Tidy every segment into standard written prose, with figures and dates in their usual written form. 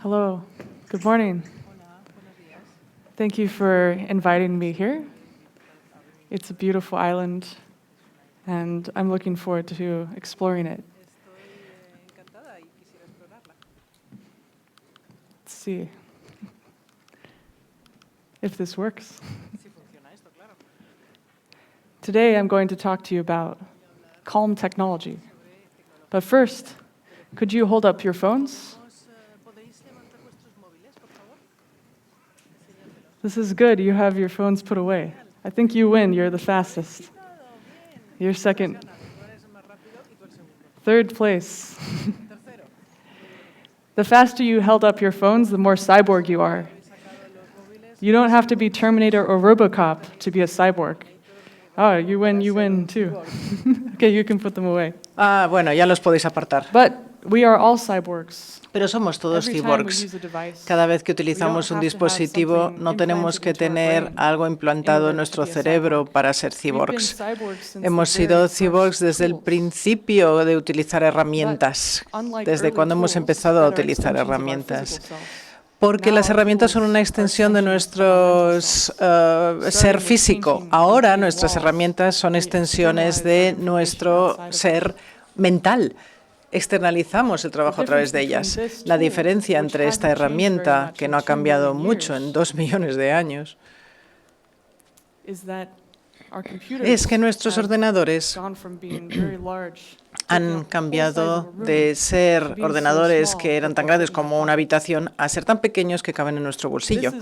Hello, good morning. Thank you for inviting me here. It's a beautiful island, and I'm looking forward to exploring it. Let's see if this works. Today I'm going to talk to you about calm technology. But first, could you hold up your phones? This is good. You have your phones put away. I think you win. You're the fastest. You're second. Third place. The faster you held up your phones, the more cyborg you are. You don't have to be Terminator or RoboCop to be a cyborg. Oh, you win too. Okay, you can put them away. Bueno, ya los podéis apartar. But we are all cyborgs. Pero somos todos cyborgs. Cada vez que utilizamos un dispositivo, no tenemos que tener algo implantado en nuestro cerebro para ser cyborgs. Hemos sido cyborgs desde el principio de utilizar herramientas, desde cuando hemos empezado a utilizar herramientas. Porque las herramientas son una extensión de nuestro ser físico. Ahora nuestras herramientas son extensiones de nuestro ser mental. Externalizamos el trabajo a través de ellas. La diferencia entre esta herramienta, que no ha cambiado mucho en 2 millones de años, es que nuestros ordenadores han cambiado de ser ordenadores que eran tan grandes como una habitación a ser tan pequeños que caben en nuestro bolsillo.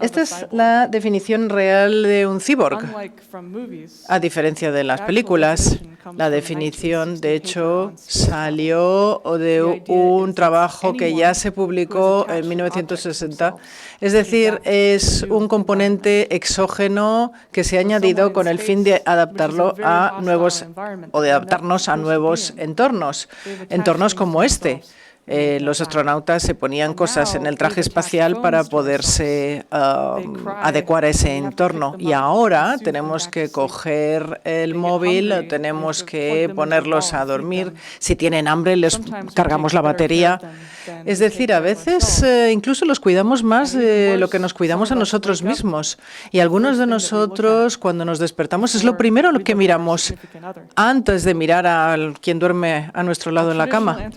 Esta es la definición real de un cyborg. A diferencia de las películas, la definición, de hecho, salió de un trabajo que ya se publicó en 1960. Es decir, es un componente exógeno que se ha añadido con el fin de adaptarlo a nuevos o de adaptarnos a nuevos entornos como este. Los astronautas se ponían cosas en el traje espacial para poderse adecuar a ese entorno. Y ahora tenemos que coger el móvil, tenemos que ponerlos a dormir. Si tienen hambre, les cargamos la batería. Es decir, a veces incluso los cuidamos más de lo que nos cuidamos a nosotros mismos. Y algunos de nosotros, cuando nos despertamos, es lo primero que miramos antes de mirar a quien duerme a nuestro lado en la cama.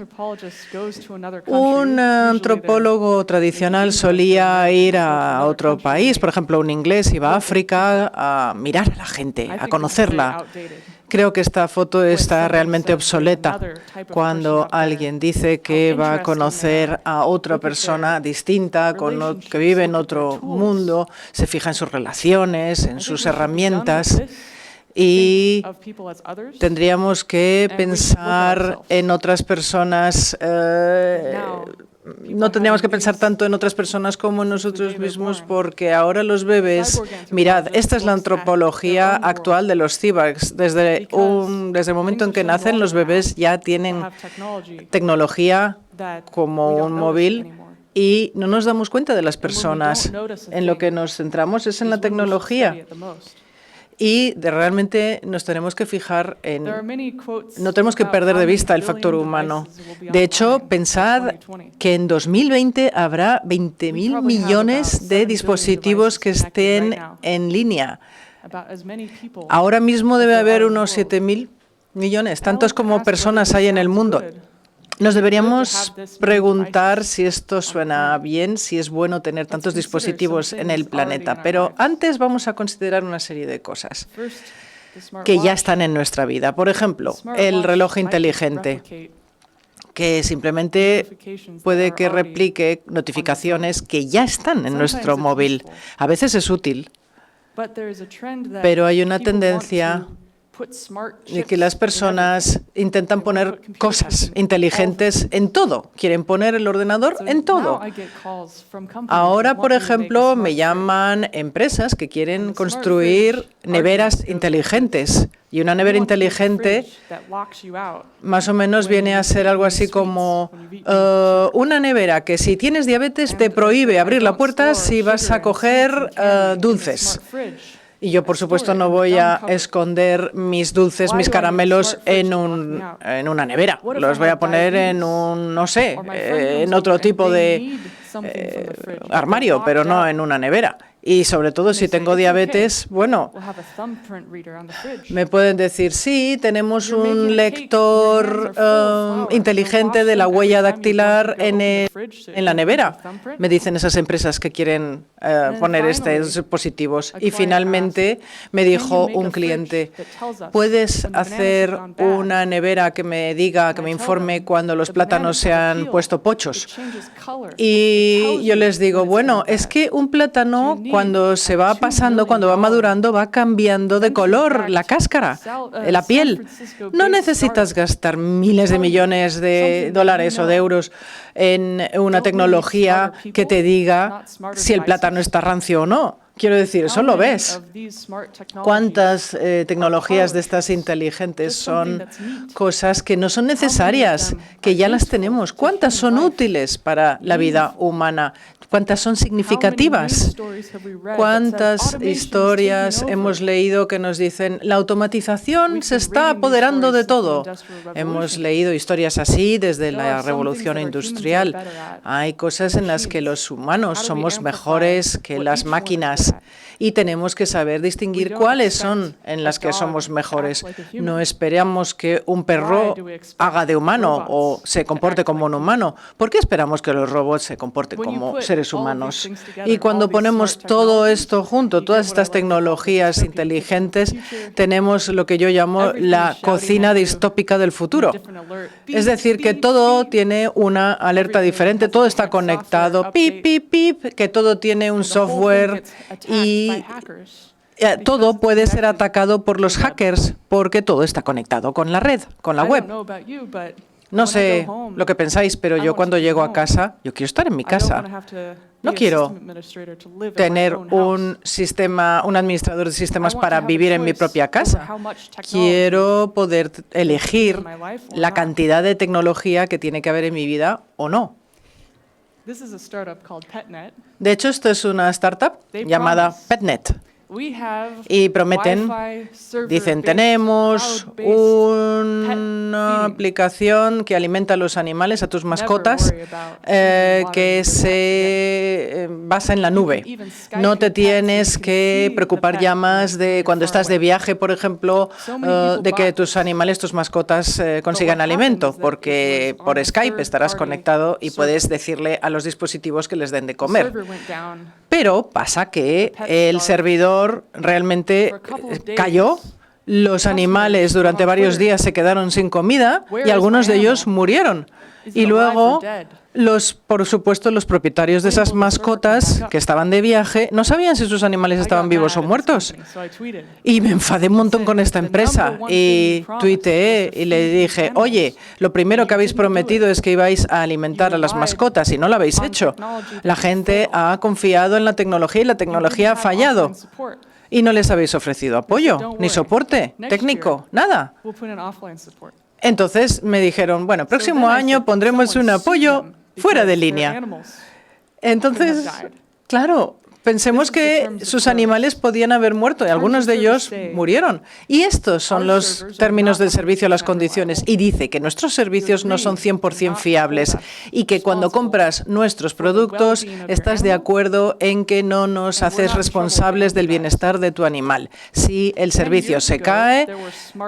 Un antropólogo tradicional solía ir a otro país, por ejemplo, un inglés iba a África a mirar a la gente, a conocerla. Creo que esta foto está realmente obsoleta cuando alguien dice que va a conocer a otra persona distinta, que vive en otro mundo, se fija en sus relaciones, en sus herramientas. Y tendríamos que pensar en otras personas, no tendríamos que pensar tanto en otras personas como en nosotros mismos, porque ahora los bebés, mirad, esta es la antropología actual de los cyborgs. Desde el momento en que nacen, los bebés ya tienen tecnología como un móvil. Y no nos damos cuenta de las personas. En lo que nos centramos es en la tecnología. Y realmente nos tenemos que fijar en... No tenemos que perder de vista el factor humano. De hecho, pensad que en 2020 habrá 20.000 millones de dispositivos que estén en línea. Ahora mismo debe haber unos 7.000 millones, tantos como personas hay en el mundo. Nos deberíamos preguntar si esto suena bien, si es bueno tener tantos dispositivos en el planeta. Pero antes vamos a considerar una serie de cosas que ya están en nuestra vida. Por ejemplo, el reloj inteligente, que simplemente puede que replique notificaciones que ya están en nuestro móvil. A veces es útil, pero hay una tendencia de que las personas intentan poner cosas inteligentes en todo. Quieren poner el ordenador en todo. Ahora, por ejemplo, me llaman empresas que quieren construir neveras inteligentes. Y una nevera inteligente más o menos viene a ser algo así como una nevera que si tienes diabetes te prohíbe abrir la puerta si vas a coger dulces. Y yo, por supuesto, no voy a esconder mis dulces, mis caramelos en una nevera. Los voy a poner en un, no sé, en otro tipo de armario, pero no en una nevera. Y sobre todo si tengo diabetes, bueno, me pueden decir, sí, tenemos un lector inteligente de la huella dactilar en la nevera. Me dicen esas empresas que quieren poner estos dispositivos. Y finalmente me dijo un cliente, ¿puedes hacer una nevera que me diga, que me informe cuando los plátanos se han puesto pochos? Y yo les digo, bueno, es que un plátano cuando se va pasando, cuando va madurando, va cambiando de color la cáscara, la piel. No necesitas gastar miles de millones de dólares o de euros en una tecnología que te diga si el plátano está rancio o no. Quiero decir, eso lo ves. ¿Cuántas tecnologías de estas inteligentes son cosas que no son necesarias, que ya las tenemos? ¿Cuántas son útiles para la vida humana? ¿Cuántas son significativas? ¿Cuántas historias hemos leído que nos dicen la automatización se está apoderando de todo? Hemos leído historias así desde la revolución industrial. Hay cosas en las que los humanos somos mejores que las máquinas y tenemos que saber distinguir cuáles son en las que somos mejores. No esperamos que un perro haga de humano o se comporte como un humano. ¿Por qué esperamos que los robots se comporten como seres humanos? Y cuando ponemos todo esto junto, todas estas tecnologías inteligentes, tenemos lo que yo llamo la cocina distópica del futuro. Es decir, que todo tiene una alerta diferente, todo está conectado, pip, pip, pip, que todo tiene un software y todo puede ser atacado por los hackers porque todo está conectado con la red, con la web. No sé lo que pensáis, pero yo cuando llego a casa, yo quiero estar en mi casa. No quiero tener un administrador de sistemas para vivir en mi propia casa. Quiero poder elegir la cantidad de tecnología que tiene que haber en mi vida o no. De hecho, esto es una startup llamada PetNet. Y prometen, dicen, tenemos una aplicación que alimenta a los animales, a tus mascotas, que se basa en la nube. No te tienes que preocupar ya más de cuando estás de viaje, por ejemplo, de que tus animales, tus mascotas consigan alimento, porque por Skype estarás conectado y puedes decirle a los dispositivos que les den de comer. Pero pasa que el servidor realmente cayó, los animales durante varios días se quedaron sin comida y algunos de ellos murieron. Y luego, por supuesto, los propietarios de esas mascotas que estaban de viaje no sabían si sus animales estaban vivos o muertos. Y me enfadé un montón con esta empresa y tuiteé y le dije, oye, lo primero que habéis prometido es que ibais a alimentar a las mascotas y no lo habéis hecho. La gente ha confiado en la tecnología y la tecnología ha fallado. Y no les habéis ofrecido apoyo, ni soporte técnico, nada. Entonces me dijeron, bueno, próximo año pondremos un apoyo fuera de línea. Entonces, claro, pensemos que sus animales podían haber muerto y algunos de ellos murieron. Y estos son los términos del servicio, las condiciones. Y dice que nuestros servicios no son 100% fiables y que cuando compras nuestros productos estás de acuerdo en que no nos haces responsables del bienestar de tu animal. Si el servicio se cae,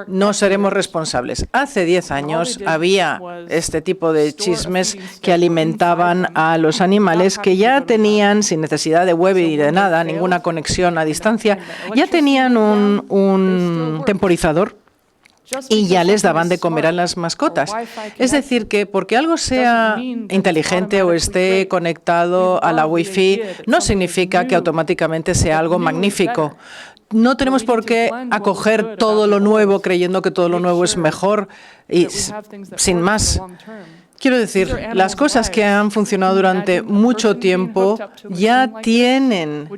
no seremos responsables. Hace 10 años había este tipo de chismes que alimentaban a los animales que ya tenían, sin necesidad de web y de nada, ninguna conexión a distancia, ya tenían un temporizador y ya les daban de comer a las mascotas. Es decir, que porque algo sea inteligente o esté conectado a la Wi-Fi, no significa que automáticamente sea algo magnífico. No tenemos por qué acoger todo lo nuevo creyendo que todo lo nuevo es mejor y sin más. Quiero decir, las cosas que han funcionado durante mucho tiempo ya tienen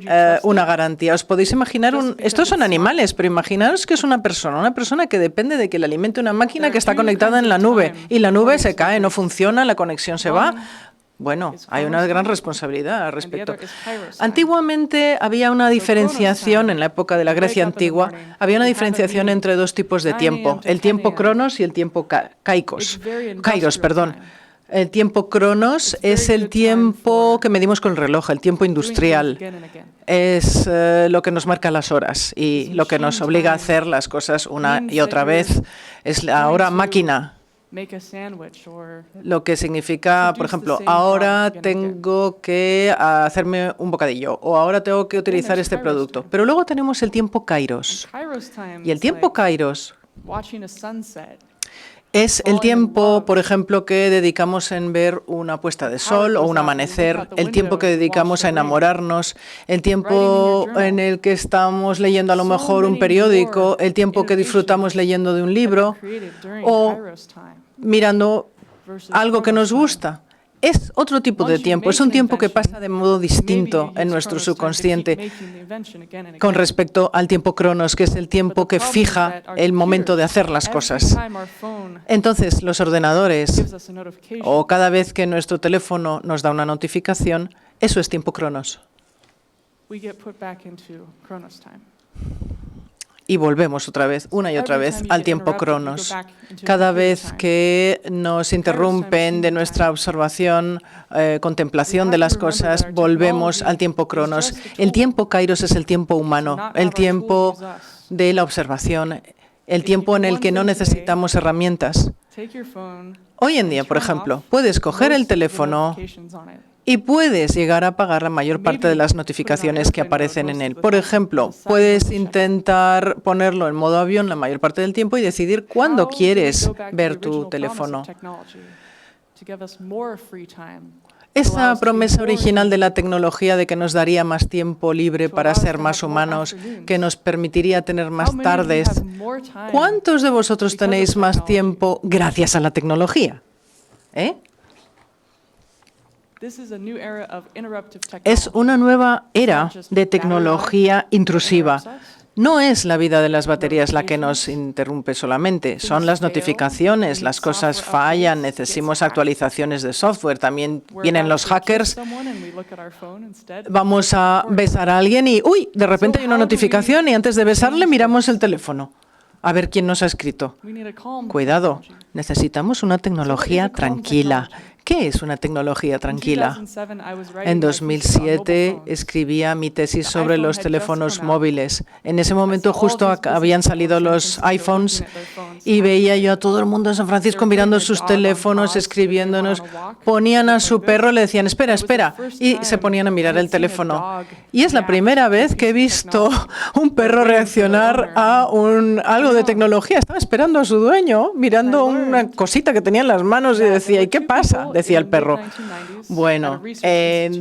una garantía. Os podéis imaginar, estos son animales, pero imaginaros que es una persona que depende de que le alimente una máquina que está conectada en la nube y la nube se cae, no funciona, la conexión se va. Bueno, hay una gran responsabilidad al respecto. Antiguamente había una diferenciación, en la época de la Grecia antigua, había una diferenciación entre dos tipos de tiempo, el tiempo cronos y el tiempo kairos. El tiempo cronos es el tiempo que medimos con el reloj, el tiempo industrial. Es lo que nos marca las horas y lo que nos obliga a hacer las cosas una y otra vez. Es la hora máquina. Lo que significa, por ejemplo, ahora tengo que hacerme un bocadillo o ahora tengo que utilizar este producto. Pero luego tenemos el tiempo kairos. Y el tiempo kairos es el tiempo, por ejemplo, que dedicamos en ver una puesta de sol o un amanecer, el tiempo que dedicamos a enamorarnos, el tiempo en el que estamos leyendo a lo mejor un periódico, el tiempo que disfrutamos leyendo de un libro o mirando algo que nos gusta. Es otro tipo de tiempo, es un tiempo que pasa de modo distinto en nuestro subconsciente con respecto al tiempo cronos, que es el tiempo que fija el momento de hacer las cosas. Entonces, los ordenadores, o cada vez que nuestro teléfono nos da una notificación, eso es tiempo cronos. Y volvemos otra vez, una y otra vez, al tiempo cronos. Cada vez que nos interrumpen de nuestra observación, contemplación de las cosas, volvemos al tiempo cronos. El tiempo kairos es el tiempo humano, el tiempo de la observación, el tiempo en el que no necesitamos herramientas. Hoy en día, por ejemplo, puedes coger el teléfono y puedes llegar a apagar la mayor parte de las notificaciones que aparecen en él. Por ejemplo, puedes intentar ponerlo en modo avión la mayor parte del tiempo y decidir cuándo quieres ver tu teléfono. Esa promesa original de la tecnología de que nos daría más tiempo libre para ser más humanos, que nos permitiría tener más tardes. ¿Cuántos de vosotros tenéis más tiempo gracias a la tecnología? Es una nueva era de tecnología intrusiva. No es la vida de las baterías la que nos interrumpe solamente, son las notificaciones, las cosas fallan, necesitamos actualizaciones de software, también vienen los hackers, vamos a besar a alguien y ¡uy! De repente hay una notificación y antes de besarle miramos el teléfono. A ver quién nos ha escrito. Cuidado, necesitamos una tecnología tranquila. ¿Qué es una tecnología tranquila? En 2007 escribía mi tesis sobre los teléfonos móviles. En ese momento justo habían salido los iPhones y veía yo a todo el mundo en San Francisco mirando sus teléfonos, escribiéndonos. Ponían a su perro, le decían, espera, espera, y se ponían a mirar el teléfono. Y es la primera vez que he visto un perro reaccionar a algo de tecnología. Estaba esperando a su dueño, mirando una cosita que tenía en las manos y decía, ¿y qué pasa?, decía el perro. Bueno,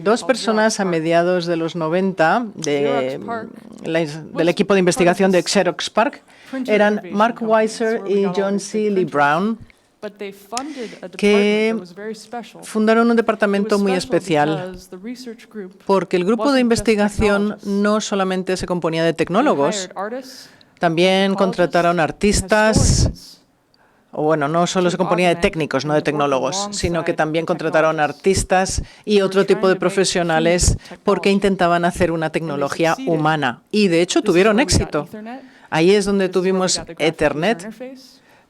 dos personas a mediados de los 90 del equipo de investigación de Xerox PARC eran Mark Weiser y John C. Lee Brown, que fundaron un departamento muy especial porque el grupo de investigación no solamente se componía de tecnólogos, también contrataron artistas. Bueno, no solo se componía de técnicos, no de tecnólogos, sino que también contrataron artistas y otro tipo de profesionales porque intentaban hacer una tecnología humana. Y de hecho tuvieron éxito. Ahí es donde tuvimos Ethernet,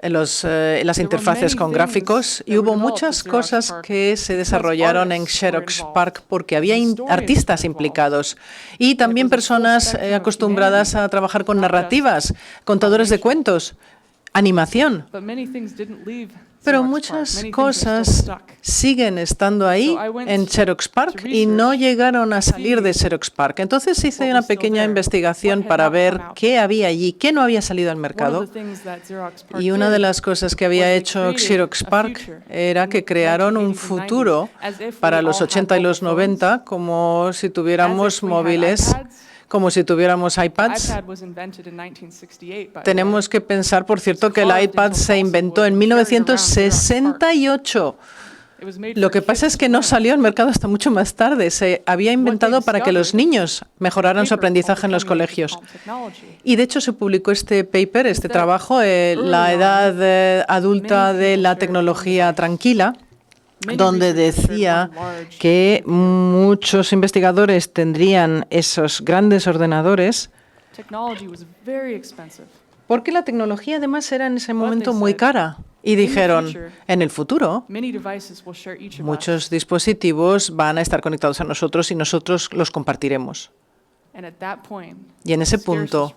las interfaces con gráficos, y hubo muchas cosas que se desarrollaron en Xerox PARC porque había artistas implicados y también personas acostumbradas a trabajar con narrativas, contadores de cuentos, animación. Pero muchas cosas siguen estando ahí en Xerox PARC y no llegaron a salir de Xerox PARC. Entonces hice una pequeña investigación para ver qué había allí, qué no había salido al mercado. Y una de las cosas que había hecho Xerox PARC era que crearon un futuro para los 80 y los 90 como si tuviéramos móviles, como si tuviéramos iPads. Tenemos que pensar, por cierto, que el iPad se inventó en 1968. Lo que pasa es que no salió al mercado hasta mucho más tarde. Se había inventado para que los niños mejoraran su aprendizaje en los colegios. Y de hecho se publicó este paper, este trabajo, La edad adulta de la tecnología tranquila. donde decía que muchos investigadores tendrían esos grandes ordenadores porque la tecnología además era en ese momento muy cara. Y dijeron, en el futuro, muchos dispositivos van a estar conectados a nosotros y nosotros los compartiremos. Y en ese punto,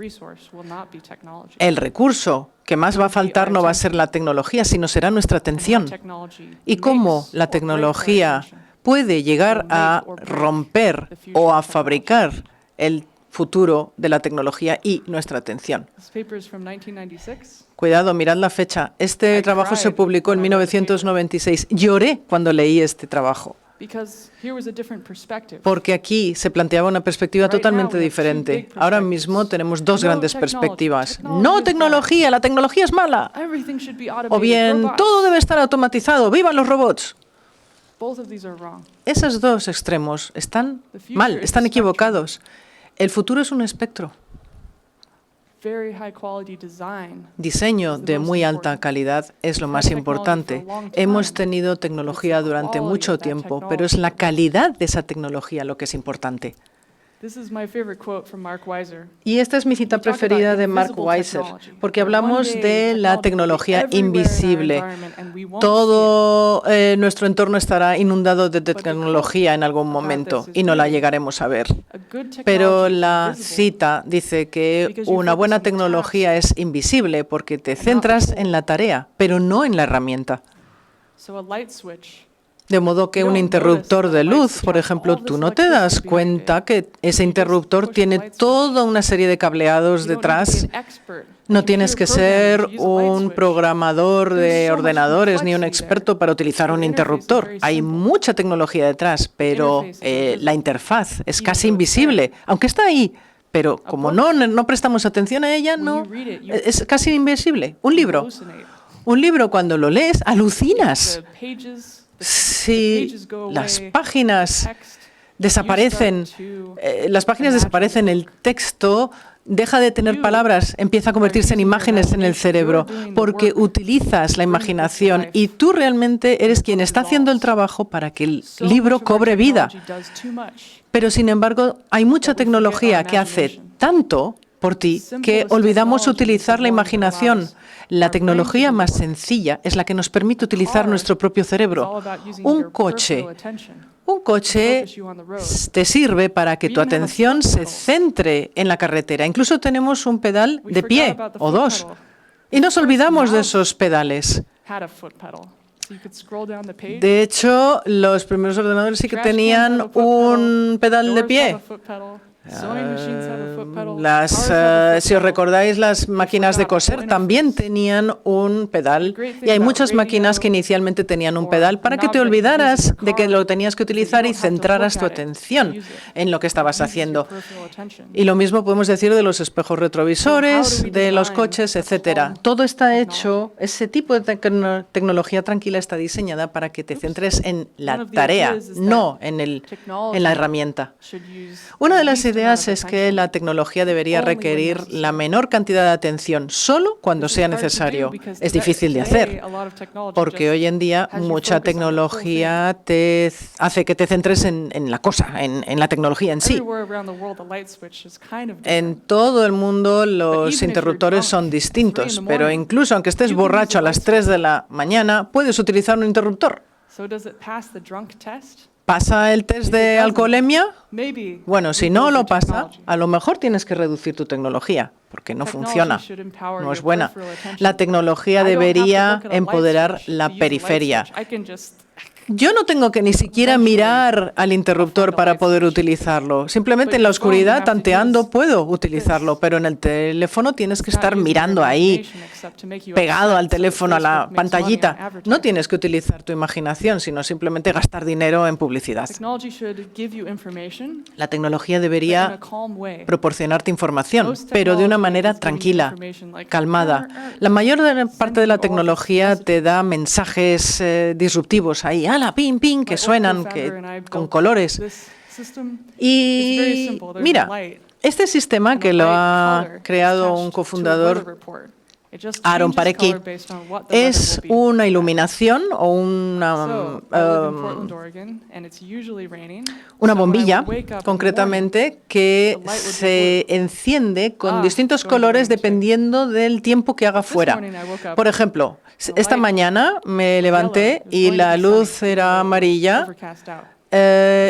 el recurso que más va a faltar no va a ser la tecnología, sino será nuestra atención. Y cómo la tecnología puede llegar a romper o a fabricar el futuro de la tecnología y nuestra atención. Cuidado, mirad la fecha. Este trabajo se publicó en 1996. Lloré cuando leí este trabajo, porque aquí se planteaba una perspectiva totalmente diferente. Ahora mismo tenemos dos grandes perspectivas. No tecnología, la tecnología es mala. O bien, todo debe estar automatizado, ¡vivan los robots! Esos dos extremos están mal, están equivocados. El futuro es un espectro. Diseño de muy alta calidad es lo más importante. Hemos tenido tecnología durante mucho tiempo, pero es la calidad de esa tecnología lo que es importante. Y esta es mi cita preferida de Mark Weiser, porque hablamos de la tecnología invisible. Todo nuestro entorno estará inundado de tecnología en algún momento y no la llegaremos a ver. Pero la cita dice que una buena tecnología es invisible porque te centras en la tarea, pero no en la herramienta. De modo que un interruptor de luz, por ejemplo, tú no te das cuenta que ese interruptor tiene toda una serie de cableados detrás. No tienes que ser un programador de ordenadores ni un experto para utilizar un interruptor. Hay mucha tecnología detrás, pero la interfaz es casi invisible, aunque está ahí. Pero como no prestamos atención a ella, no, es casi invisible. Un libro cuando lo lees, alucinas. Si las páginas desaparecen, el texto deja de tener palabras, empieza a convertirse en imágenes en el cerebro, porque utilizas la imaginación y tú realmente eres quien está haciendo el trabajo para que el libro cobre vida. Pero, sin embargo, hay mucha tecnología que hace tanto por ti que olvidamos utilizar la imaginación. La tecnología más sencilla es la que nos permite utilizar nuestro propio cerebro. Un coche te sirve para que tu atención se centre en la carretera. Incluso tenemos un pedal de pie o dos. Y nos olvidamos de esos pedales. De hecho, los primeros ordenadores sí que tenían un pedal de pie. Si os recordáis, las máquinas de coser también tenían un pedal y hay muchas máquinas que inicialmente tenían un pedal para que te olvidaras de que lo tenías que utilizar y centraras tu atención en lo que estabas haciendo. Y lo mismo podemos decir de los espejos retrovisores, de los coches, etcétera. Todo está hecho, ese tipo de tecnología tranquila está diseñada para que te centres en la tarea, no en la herramienta. Una de las ideas es que la tecnología debería requerir la menor cantidad de atención solo cuando sea necesario. Es difícil de hacer, porque hoy en día mucha tecnología te hace que te centres en la cosa, en la tecnología en sí. En todo el mundo los interruptores son distintos, pero incluso aunque estés borracho a las 3 de la mañana, puedes utilizar un interruptor. ¿Pasa el test de alcoholemia? Bueno, si no lo pasa, a lo mejor tienes que reducir tu tecnología, porque no funciona, no es buena. La tecnología debería empoderar la periferia. Yo no tengo que ni siquiera mirar al interruptor para poder utilizarlo. Simplemente en la oscuridad, tanteando, puedo utilizarlo, pero en el teléfono tienes que estar mirando ahí, pegado al teléfono, a la pantallita. No tienes que utilizar tu imaginación, sino simplemente gastar dinero en publicidad. La tecnología debería proporcionarte información, pero de una manera tranquila, calmada. La mayor parte de la tecnología te da mensajes disruptivos ahí, ¡hala, ping, ping!, que suenan con colores. Y mira, este sistema que lo ha creado un cofundador Aaron Parecki, es una iluminación o una bombilla, concretamente, que se enciende con distintos colores dependiendo del tiempo que haga fuera. Por ejemplo, esta mañana me levanté y la luz era amarilla,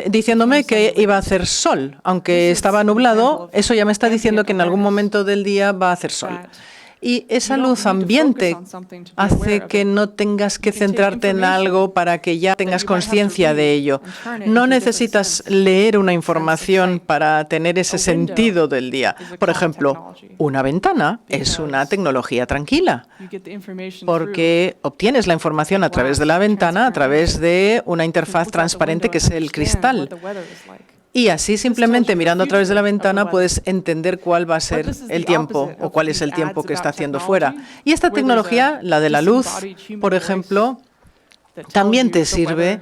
diciéndome que iba a hacer sol. Aunque estaba nublado, eso ya me está diciendo que en algún momento del día va a hacer sol. Y esa luz ambiente hace que no tengas que centrarte en algo para que ya tengas conciencia de ello. No necesitas leer una información para tener ese sentido del día. Por ejemplo, una ventana es una tecnología tranquila, porque obtienes la información a través de la ventana, a través de una interfaz transparente que es el cristal. Y así, simplemente mirando a través de la ventana, puedes entender cuál va a ser el tiempo o cuál es el tiempo que está haciendo fuera. Y esta tecnología, la de la luz, por ejemplo, también te sirve.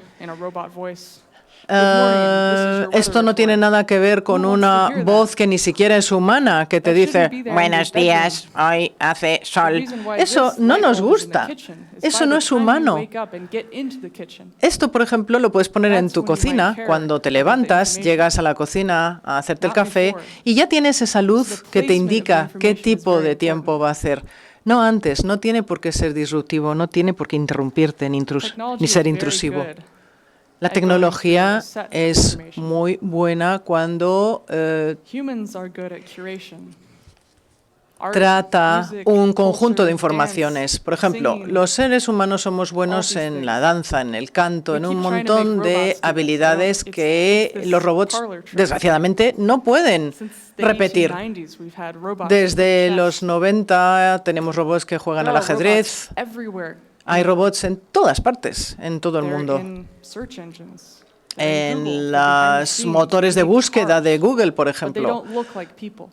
Esto no tiene nada que ver con una voz que ni siquiera es humana, que te dice, buenos días, hoy hace sol. Eso no nos gusta. Eso no es humano. Esto, por ejemplo, lo puedes poner en tu cocina. Cuando te levantas, llegas a la cocina a hacerte el café y ya tienes esa luz que te indica qué tipo de tiempo va a hacer. No antes, no tiene por qué ser disruptivo, no tiene por qué interrumpirte ni ser intrusivo. La tecnología es muy buena cuando trata un conjunto de informaciones. Por ejemplo, los seres humanos somos buenos en la danza, en el canto, en un montón de habilidades que los robots, desgraciadamente, no pueden repetir. Desde los 90 tenemos robots que juegan al ajedrez. Hay robots en todas partes, en todo el mundo. En los motores de búsqueda de Google, por ejemplo.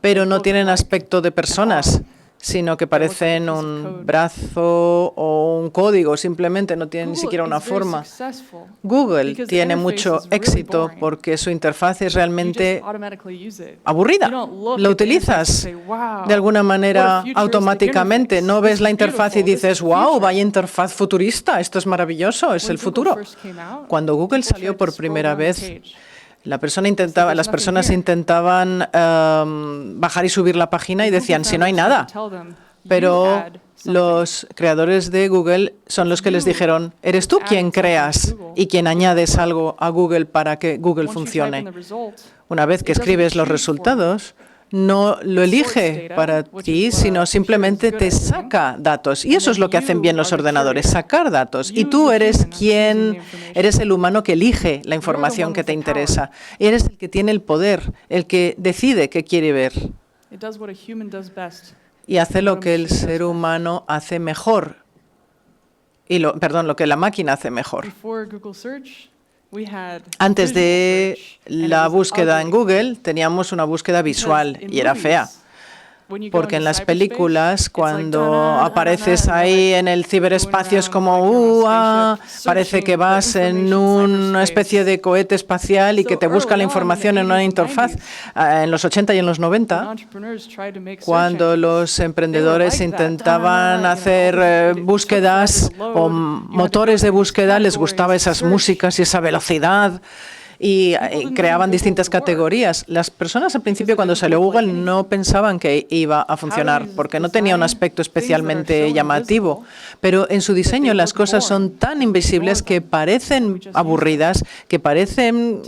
Pero no tienen aspecto de personas, sino que parecen un brazo o un código, simplemente no tienen ni siquiera una forma. Google tiene mucho éxito porque su interfaz es realmente aburrida. Lo utilizas de alguna manera automáticamente. No ves la interfaz y dices, wow, vaya interfaz futurista, esto es maravilloso, es el futuro. Cuando Google salió por primera vez, las personas intentaban bajar y subir la página y decían, si no hay nada. Pero los creadores de Google son los que les dijeron, eres tú quien creas y quien añades algo a Google para que Google funcione. Una vez que escribes los resultados, no lo elige para ti, sino simplemente te saca datos. Y eso es lo que hacen bien los ordenadores, sacar datos. Y tú eres el humano que elige la información que te interesa. Eres el que tiene el poder, el que decide qué quiere ver. Y hace lo que el ser humano hace mejor. Lo que la máquina hace mejor. Antes de la búsqueda en Google, teníamos una búsqueda visual y era fea. Porque en las películas, cuando apareces ahí en el ciberespacio, es como, parece que vas en una especie de cohete espacial y que te busca la información en una interfaz. En los 80 y en los 90, cuando los emprendedores intentaban hacer búsquedas o motores de búsqueda, les gustaba esas músicas y esa velocidad. Y creaban distintas categorías. Las personas al principio, cuando salió Google, no pensaban que iba a funcionar porque no tenía un aspecto especialmente llamativo. Pero en su diseño las cosas son tan invisibles que parecen aburridas, que parecen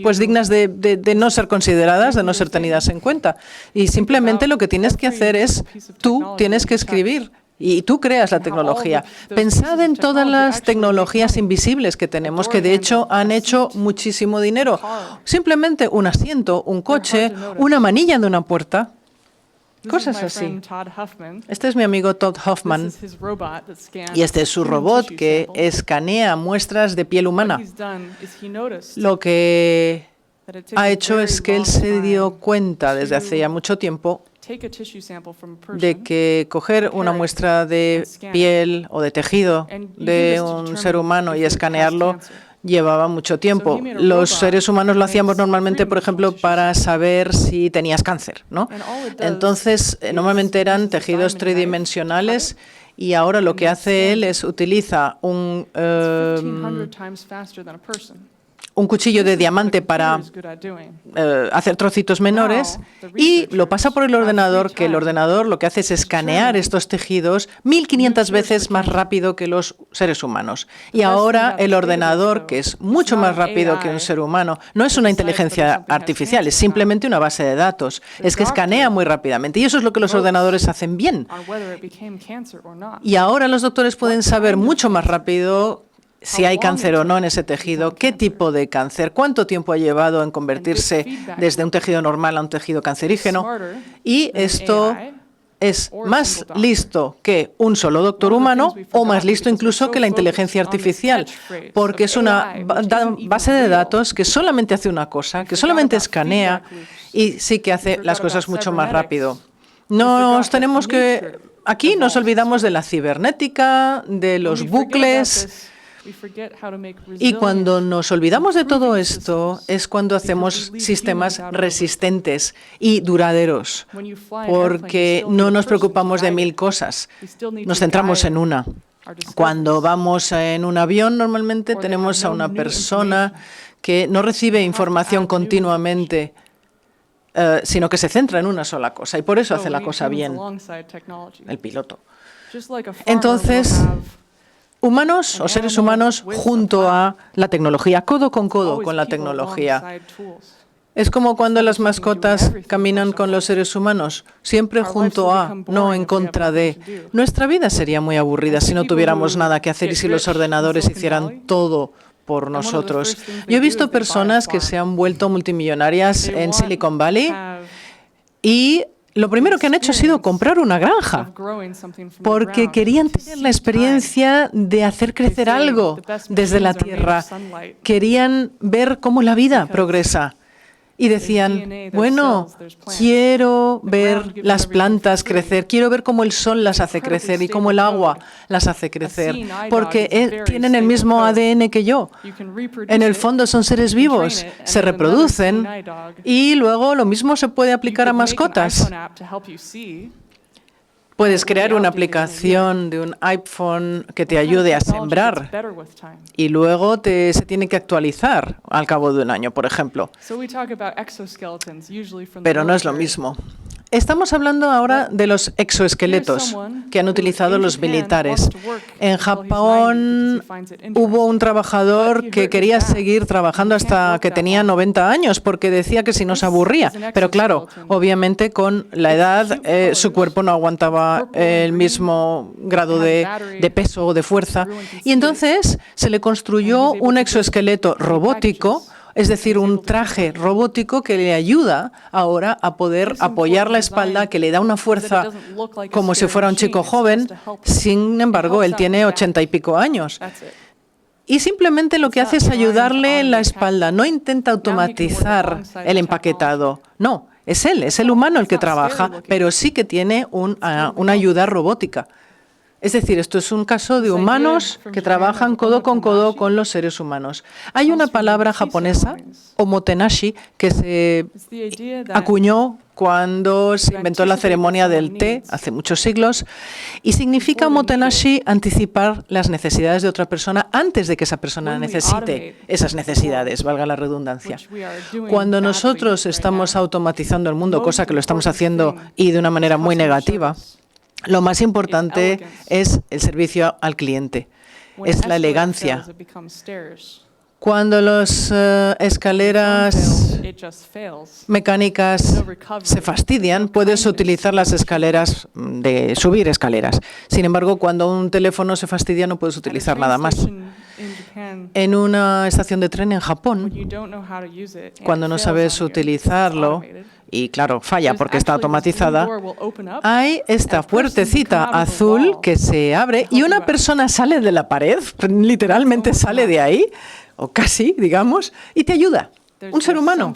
pues dignas de no ser consideradas, de no ser tenidas en cuenta. Y simplemente lo que tienes que hacer es, tú tienes que escribir. Y tú creas la tecnología. Pensad en todas las tecnologías invisibles que tenemos, que de hecho han hecho muchísimo dinero. Simplemente un asiento, un coche, una manilla de una puerta. Cosas así. Este es mi amigo Todd Hoffman. Y este es su robot que escanea muestras de piel humana. Lo que ha hecho es que él se dio cuenta desde hace ya mucho tiempo de que coger una muestra de piel o de tejido de un ser humano y escanearlo llevaba mucho tiempo. Los seres humanos lo hacíamos normalmente, por ejemplo, para saber si tenías cáncer, ¿no? Entonces, normalmente eran tejidos tridimensionales y ahora lo que hace él es utiliza un cuchillo de diamante para hacer trocitos menores y lo pasa por el ordenador, que el ordenador lo que hace es escanear estos tejidos 1500 veces más rápido que los seres humanos. Y ahora el ordenador, que es mucho más rápido que un ser humano, no es una inteligencia artificial, es simplemente una base de datos. Es que escanea muy rápidamente y eso es lo que los ordenadores hacen bien. Y ahora los doctores pueden saber mucho más rápido si hay cáncer o no en ese tejido, qué tipo de cáncer, cuánto tiempo ha llevado en convertirse desde un tejido normal a un tejido cancerígeno. Y esto es más listo que un solo doctor humano o más listo incluso que la inteligencia artificial, porque es una base de datos que solamente hace una cosa, que solamente escanea y sí que hace las cosas mucho más rápido. Aquí nos olvidamos de la cibernética, de los bucles. Y cuando nos olvidamos de todo esto es cuando hacemos sistemas resistentes y duraderos, porque no nos preocupamos de 1000 cosas, nos centramos en una. Cuando vamos en un avión, normalmente tenemos a una persona que no recibe información continuamente, sino que se centra en una sola cosa, y por eso hace la cosa bien, el piloto. Entonces, humanos o seres humanos junto a la tecnología, codo con la tecnología. Es como cuando las mascotas caminan con los seres humanos, siempre junto a, no en contra de. Nuestra vida sería muy aburrida si no tuviéramos nada que hacer y si los ordenadores hicieran todo por nosotros. Yo he visto personas que se han vuelto multimillonarias en Silicon Valley y lo primero que han hecho ha sido comprar una granja, porque querían tener la experiencia de hacer crecer algo desde la tierra. Querían ver cómo la vida progresa. Y decían, bueno, quiero ver las plantas crecer, quiero ver cómo el sol las hace crecer y cómo el agua las hace crecer, porque tienen el mismo ADN que yo. En el fondo son seres vivos, se reproducen y luego lo mismo se puede aplicar a mascotas. Puedes crear una aplicación de un iPhone que te ayude a sembrar y luego se tiene que actualizar al cabo de un año, por ejemplo. Pero no es lo mismo. Estamos hablando ahora de los exoesqueletos que han utilizado los militares. En Japón hubo un trabajador que quería seguir trabajando hasta que tenía 90 años porque decía que si no se aburría. Pero claro, obviamente con la edad su cuerpo no aguantaba el mismo grado de peso o de fuerza. Y entonces se le construyó un exoesqueleto robótico, es decir, un traje robótico que le ayuda ahora a poder apoyar la espalda, que le da una fuerza como si fuera un chico joven. Sin embargo, él tiene 80 y pico años. Y simplemente lo que hace es ayudarle en la espalda. No intenta automatizar el empaquetado. No, es el humano el que trabaja, pero sí que tiene una ayuda robótica. Es decir, esto es un caso de humanos que trabajan codo con los seres humanos. Hay una palabra japonesa, omotenashi, que se acuñó cuando se inventó la ceremonia del té, hace muchos siglos, y significa omotenashi anticipar las necesidades de otra persona antes de que esa persona necesite esas necesidades, valga la redundancia. Cuando nosotros estamos automatizando el mundo, cosa que lo estamos haciendo y de una manera muy negativa, lo más importante es el servicio al cliente, es la elegancia. Cuando las escaleras mecánicas se fastidian, puedes utilizar las escaleras de subir escaleras. Sin embargo, cuando un teléfono se fastidia, no puedes utilizar nada más. En una estación de tren en Japón, cuando no sabes utilizarlo, y claro, falla porque está automatizada, hay esta puertecita azul que se abre y una persona sale de la pared, literalmente sale de ahí, o casi, digamos, y te ayuda. Un ser humano.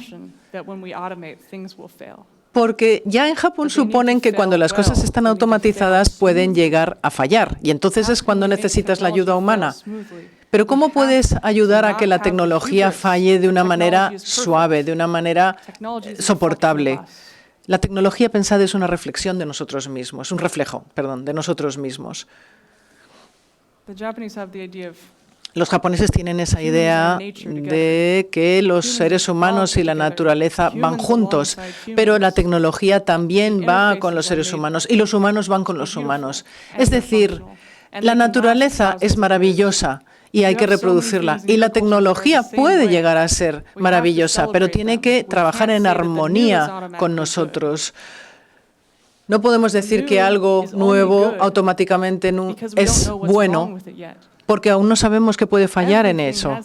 Porque ya en Japón suponen que cuando las cosas están automatizadas pueden llegar a fallar y entonces es cuando necesitas la ayuda humana. Pero ¿cómo puedes ayudar a que la tecnología falle de una manera suave, de una manera soportable? La tecnología pensada es una reflexión de nosotros mismos, un reflejo, perdón, de nosotros mismos. Los japoneses tienen esa idea de que los seres humanos y la naturaleza van juntos, pero la tecnología también va con los seres humanos y los humanos van con los humanos. Es decir, la naturaleza es maravillosa y hay que reproducirla. Y la tecnología puede llegar a ser maravillosa, pero tiene que trabajar en armonía con nosotros. No podemos decir que algo nuevo automáticamente es bueno, porque aún no sabemos qué puede fallar en eso.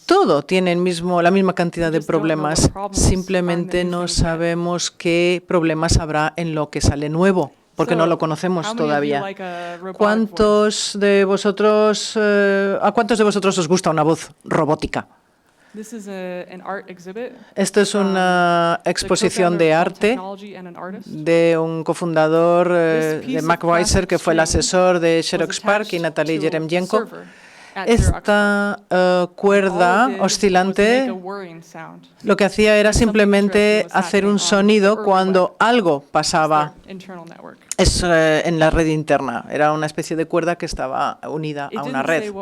Todo tiene la misma cantidad de problemas, simplemente no sabemos qué problemas habrá en lo que sale nuevo, porque no lo conocemos todavía. ¿A cuántos de vosotros os gusta una voz robótica? Esto es una exposición de arte de un cofundador de MacWeiser, que fue el asesor de Xerox PARC, y Natalie Yeremyenko. Esta cuerda oscilante lo que hacía era simplemente hacer un sonido cuando algo pasaba en la red interna. Era una especie de cuerda que estaba unida a una red.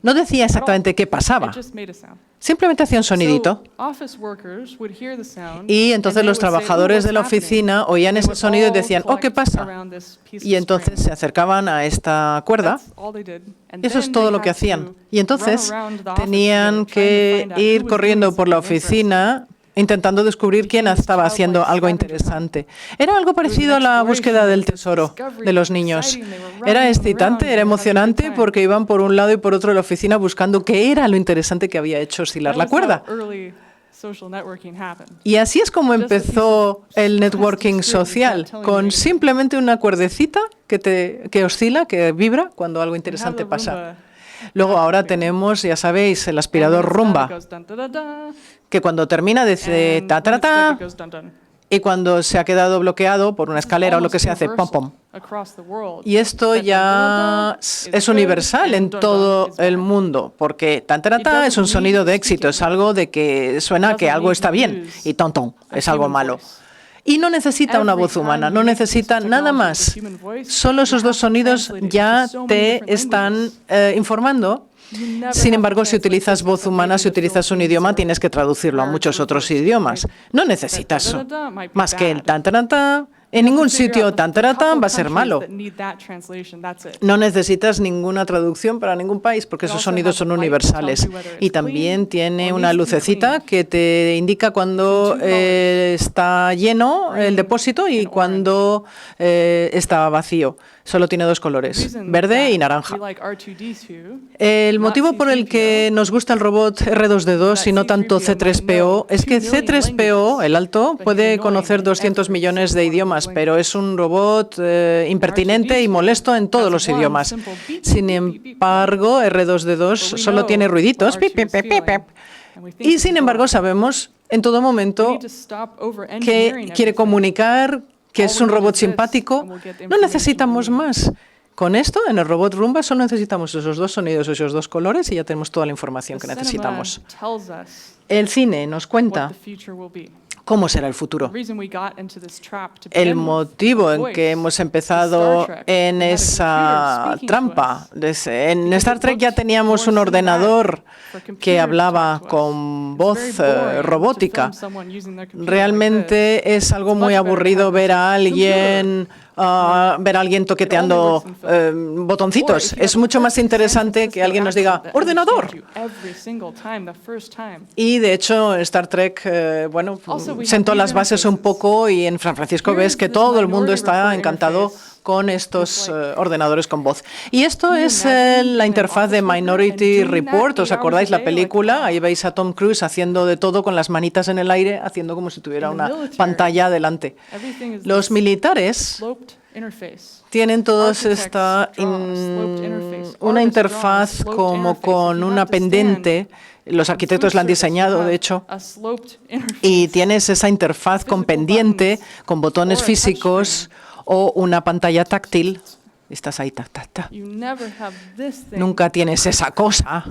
No decía exactamente qué pasaba. Simplemente hacía un sonidito. Y entonces los trabajadores de la oficina oían ese sonido y decían, oh, ¿qué pasa? Y entonces se acercaban a esta cuerda. Y eso es todo lo que hacían. Y entonces tenían que ir corriendo por la oficina intentando descubrir quién estaba haciendo algo interesante. Era algo parecido a la búsqueda del tesoro de los niños. Era excitante, era emocionante, porque iban por un lado y por otro de la oficina buscando qué era lo interesante que había hecho oscilar la cuerda. Y así es como empezó el networking social, con simplemente una cuerdecita que oscila, que vibra cuando algo interesante pasa. Luego ahora tenemos, ya sabéis, el aspirador Roomba, que cuando termina dice ta ta ta, y cuando se ha quedado bloqueado por una escalera o lo que sea, hace pom pom. Y esto ya es universal en todo el mundo, porque tan ta ta es un sonido de éxito, es algo de que suena que algo está bien, y ton ton es algo malo. Y no necesita una voz humana, no necesita nada más. Solo esos dos sonidos ya te están informando. Sin embargo, si utilizas voz humana, si utilizas un idioma, tienes que traducirlo a muchos otros idiomas. No necesitas más que el tan tan tan. En ningún sitio tan tan tan va a ser malo. No necesitas ninguna traducción para ningún país porque esos sonidos son universales. Y también tiene una lucecita que te indica cuando está lleno el depósito y cuando está vacío. Solo tiene dos colores, verde y naranja. El motivo por el que nos gusta el robot R2D2 y no tanto C3PO es que C3PO, el alto, puede conocer 200 millones de idiomas, pero es un robot impertinente y molesto en todos los idiomas. Sin embargo, R2D2 solo tiene ruiditos, pip, pip, pip, pip, pip. Y sin embargo sabemos en todo momento que quiere comunicar, que es un robot simpático. No necesitamos más. Con esto, en el robot Roomba, solo necesitamos esos dos sonidos, esos dos colores, y ya tenemos toda la información que necesitamos. El cine nos cuenta cómo será el futuro. El motivo en que hemos empezado en esa trampa. En Star Trek ya teníamos un ordenador que hablaba con voz robótica. Realmente es algo muy aburrido ver a alguien toqueteando botoncitos. Es mucho más interesante que alguien nos diga ¡ordenador! Y de hecho Star Trek sentó las bases un poco, y en San Francisco ves que todo el mundo está encantado con estos ordenadores con voz. Y esto es la interfaz de Minority Report. ¿Os acordáis la película? Ahí veis a Tom Cruise haciendo de todo con las manitas en el aire, haciendo como si tuviera una pantalla delante. Los militares tienen todos una interfaz como con una pendiente. Los arquitectos la han diseñado, de hecho, y tienes esa interfaz con pendiente, con botones físicos o una pantalla táctil Y estás ahí, ta, ta, ta. You never have this thing. Nunca tienes esa cosa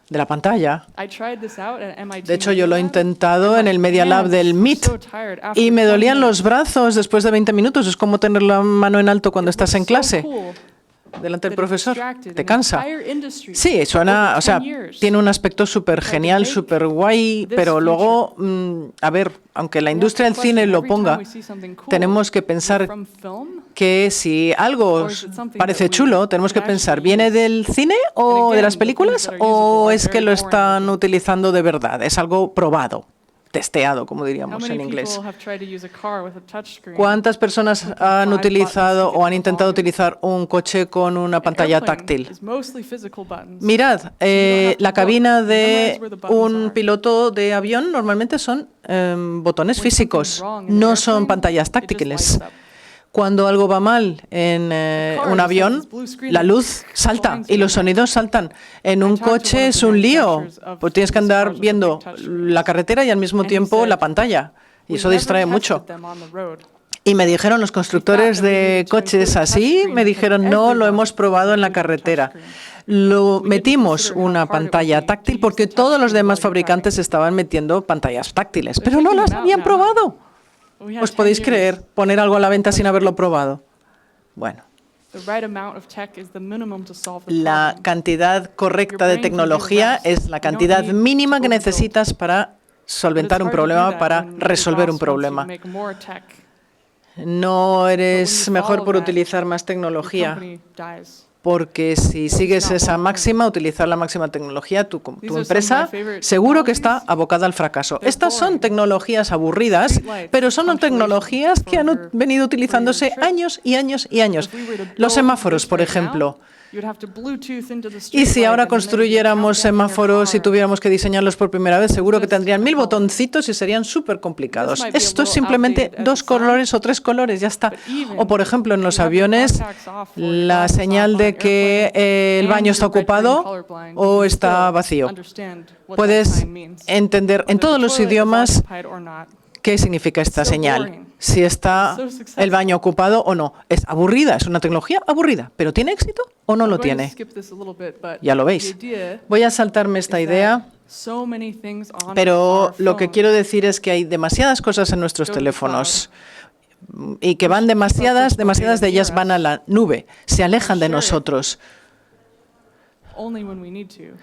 de la pantalla. I tried this out at MIT De hecho, yo lo he Media Lab, intentado and en my el Media Lab hands del were MIT so tired after y me 20 dolían los minutes. brazos después de 20 minutos. Es como tener la mano en alto cuando estás en So clase cool delante del that it profesor. distracted Te an cansa. entire industry Sí, for suena, over o sea, 10 years. tiene un aspecto súper genial, make súper guay, this pero luego, a ver, aunque la We have to industria del question cine lo every time ponga, we see something cool, tenemos que is it pensar from film? que si algo Or is it something parece that we chulo, tenemos que could pensar, actually ¿viene use? del cine o And de las again, the películas things that are o usable are es que very lo boring están looking. utilizando de verdad? Es algo probado, testeado, como How diríamos many en inglés. people have tried to use a car with a touchscreen? ¿Cuántas personas Clicking han 5 utilizado buttons to o get han the intentado volume? utilizar un coche con una An pantalla airplane táctil? is mostly physical buttons. Mirad, So you don't have to la look. cabina You memorize de where the buttons un are. piloto de avión normalmente son botones When físicos, something's wrong in an no son airplane, pantallas it just lights táctiles. up. Cuando algo va mal en car un just has avión, this blue screen la that luz salta blinds y you. los sonidos saltan. En I un talked to one coche of es the un lío, manufacturers of pues tienes que these andar cars with the viendo big touchscreens. la carretera y al mismo And he tiempo said, la pantalla. Y "We eso never distrae tested mucho. them on the road." Y me dijeron los constructores de coches así, me dijeron, no lo hemos probado en la carretera. Lo metimos una pantalla táctil porque todos los demás fabricantes estaban metiendo pantallas táctiles, pero no las habían probado. We had ¿Os 10 podéis years. creer poner algo a la venta sin haberlo probado? Bueno, The right amount of tech is the minimum to solve the la problem. cantidad correcta de tecnología es la cantidad mínima que necesitas para But it's solventar un hard to do problema, that para when your resolver un boss wants you to problema. make more tech, No eres you mejor follow por that, utilizar más your tecnología, company dies. porque si sigues not esa long-term. máxima, utilizar la máxima tecnología, tu These are tu some of empresa my favorite seguro que está technologies. abocada al fracaso. They're Estas son boring. tecnologías aburridas, Streetlights, pero son punctuation tecnologías que han for your- venido for your utilizándose trip. años y años y años. If we were to Los build semáforos, this por right now, ejemplo. you'd have to Bluetooth into the Y street si light, ahora and then there'd be a construyéramos countdown in your semáforos y car. tuviéramos que diseñarlos por primera vez, seguro que This tendrían 1000 difficult. botoncitos y serían súper complicados. might be a Esto es little simplemente outdated as 2 a sign, colores o 3 colores, ya está. but even O por ejemplo, en los if you have your aviones, contacts off or your la glasses señal off on de an que airplane el baño and está you're red-green ocupado colorblind, o you can está still vacío. understand what that Puedes sign means, entender en whether todos the los toilet is idiomas occupied or not. qué significa esta so señal. boring. Si está So successful. el baño ocupado o no. Es aburrida, es una tecnología aburrida, pero ¿tiene éxito o no I'm lo going to tiene? skip this a little bit, but Ya lo veis. the idea Voy a saltarme esta is idea. that so many things on Pero our lo que phones quiero decir es que hay demasiadas cosas en nuestros go to the teléfonos y que van demasiadas de ellas van a la nube, se alejan de nosotros. only when we need to.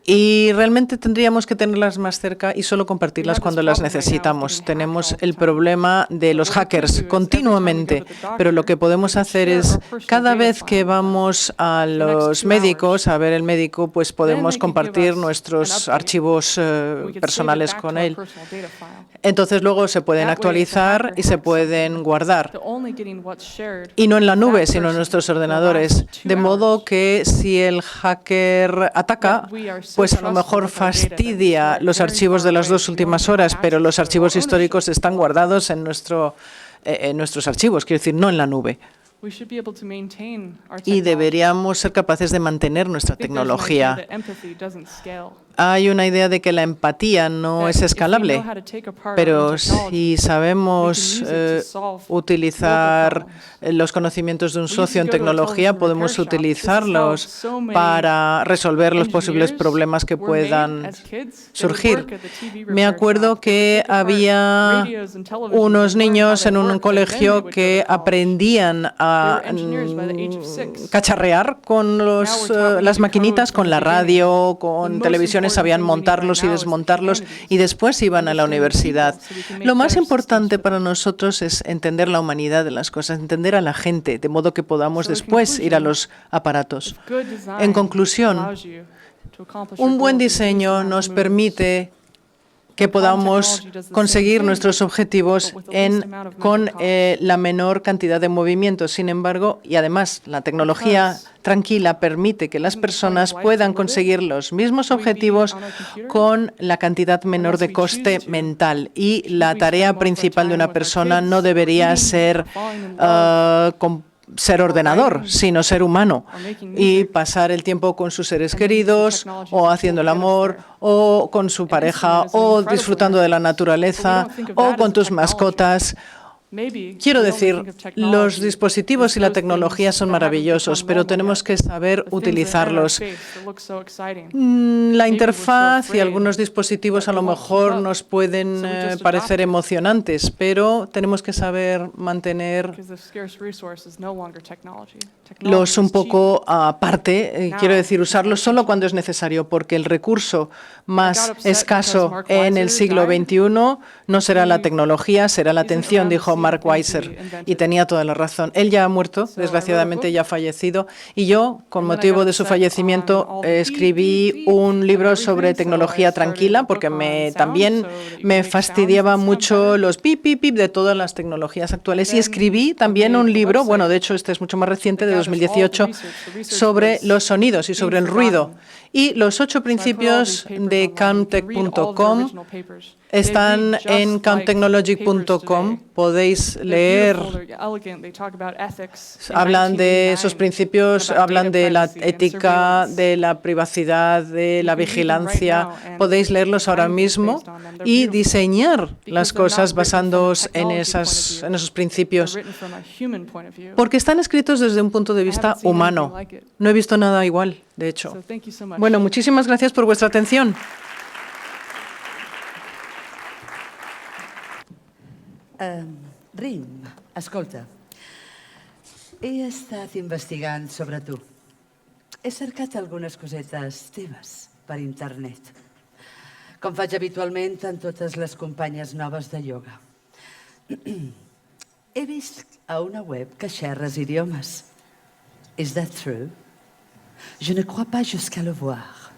Y realmente tendríamos que tenerlas más cerca y solo compartirlas cuando las necesitamos. Tenemos el problema de los hackers continuamente, pero lo que podemos hacer es, cada vez que vamos a los médicos, a ver el médico, pues podemos compartir nuestros archivos personales con él. Entonces luego se pueden actualizar y se pueden guardar. Y no en la nube, sino en nuestros ordenadores. De modo que si el hacker ataca, pues a lo mejor fastidia los archivos de las 2 últimas horas, pero los archivos históricos están guardados en nuestros archivos, quiero decir, no en la nube. Y deberíamos ser capaces de mantener nuestra tecnología. Hay una idea de que la empatía no es escalable, pero si sabemos utilizar los conocimientos de un socio en tecnología, podemos utilizarlos para resolver los posibles problemas que puedan surgir. Me acuerdo que había unos niños en un colegio que aprendían a cacharrear con las maquinitas, con la radio, con televisiones, sabían montarlos y desmontarlos y después iban a la universidad. Lo más importante para nosotros es entender la humanidad de las cosas, entender a la gente, de modo que podamos después ir a los aparatos. En conclusión, un buen diseño nos permite que podamos conseguir nuestros objetivos con la menor cantidad de movimientos. Sin embargo, y además, la tecnología tranquila permite que las personas puedan conseguir los mismos objetivos con la cantidad menor de coste mental. Y la tarea principal de una persona no debería ser ser ordenador, sino ser humano, y pasar el tiempo con sus seres queridos, o haciendo el amor, o con su pareja, o disfrutando de la naturaleza, o con tus mascotas, Quiero decir, los dispositivos y la tecnología son maravillosos, pero tenemos que saber utilizarlos. La interfaz y algunos dispositivos a lo mejor nos pueden parecer emocionantes, pero tenemos que saber mantenerlos un poco aparte. Quiero decir, usarlos solo cuando es necesario, porque el recurso más escaso en el siglo XXI no será la tecnología, será la atención, dijo Mark Weiser, y tenía toda la razón. Él ya ha muerto, desgraciadamente ya ha fallecido, y yo, con motivo de su fallecimiento, escribí un libro sobre tecnología tranquila, porque también me fastidiaba mucho los pip, pip, pip de todas las tecnologías actuales, y escribí también un libro, bueno, de hecho este es mucho más reciente, de 2018, sobre los sonidos y sobre el ruido. Y los 8 principios de calmtech.com están en calmtechnology.com. Podéis leer. Hablan de esos principios, hablan de la ética, de la privacidad, de la vigilancia. Podéis leerlos ahora mismo y diseñar las cosas basándoos en esos principios, porque están escritos desde un punto de vista humano. No he visto nada igual, de hecho. Bueno, muchísimas gracias por vuestra atención. Rim, escolta, he estat investigant sobre tu. He cercat algunes cosetes teves per internet, com faig habitualment en totes les companyes noves de ioga. He vist a una web que xerres idiomes. Is that true? Je ne crois pas jusqu'à le voir.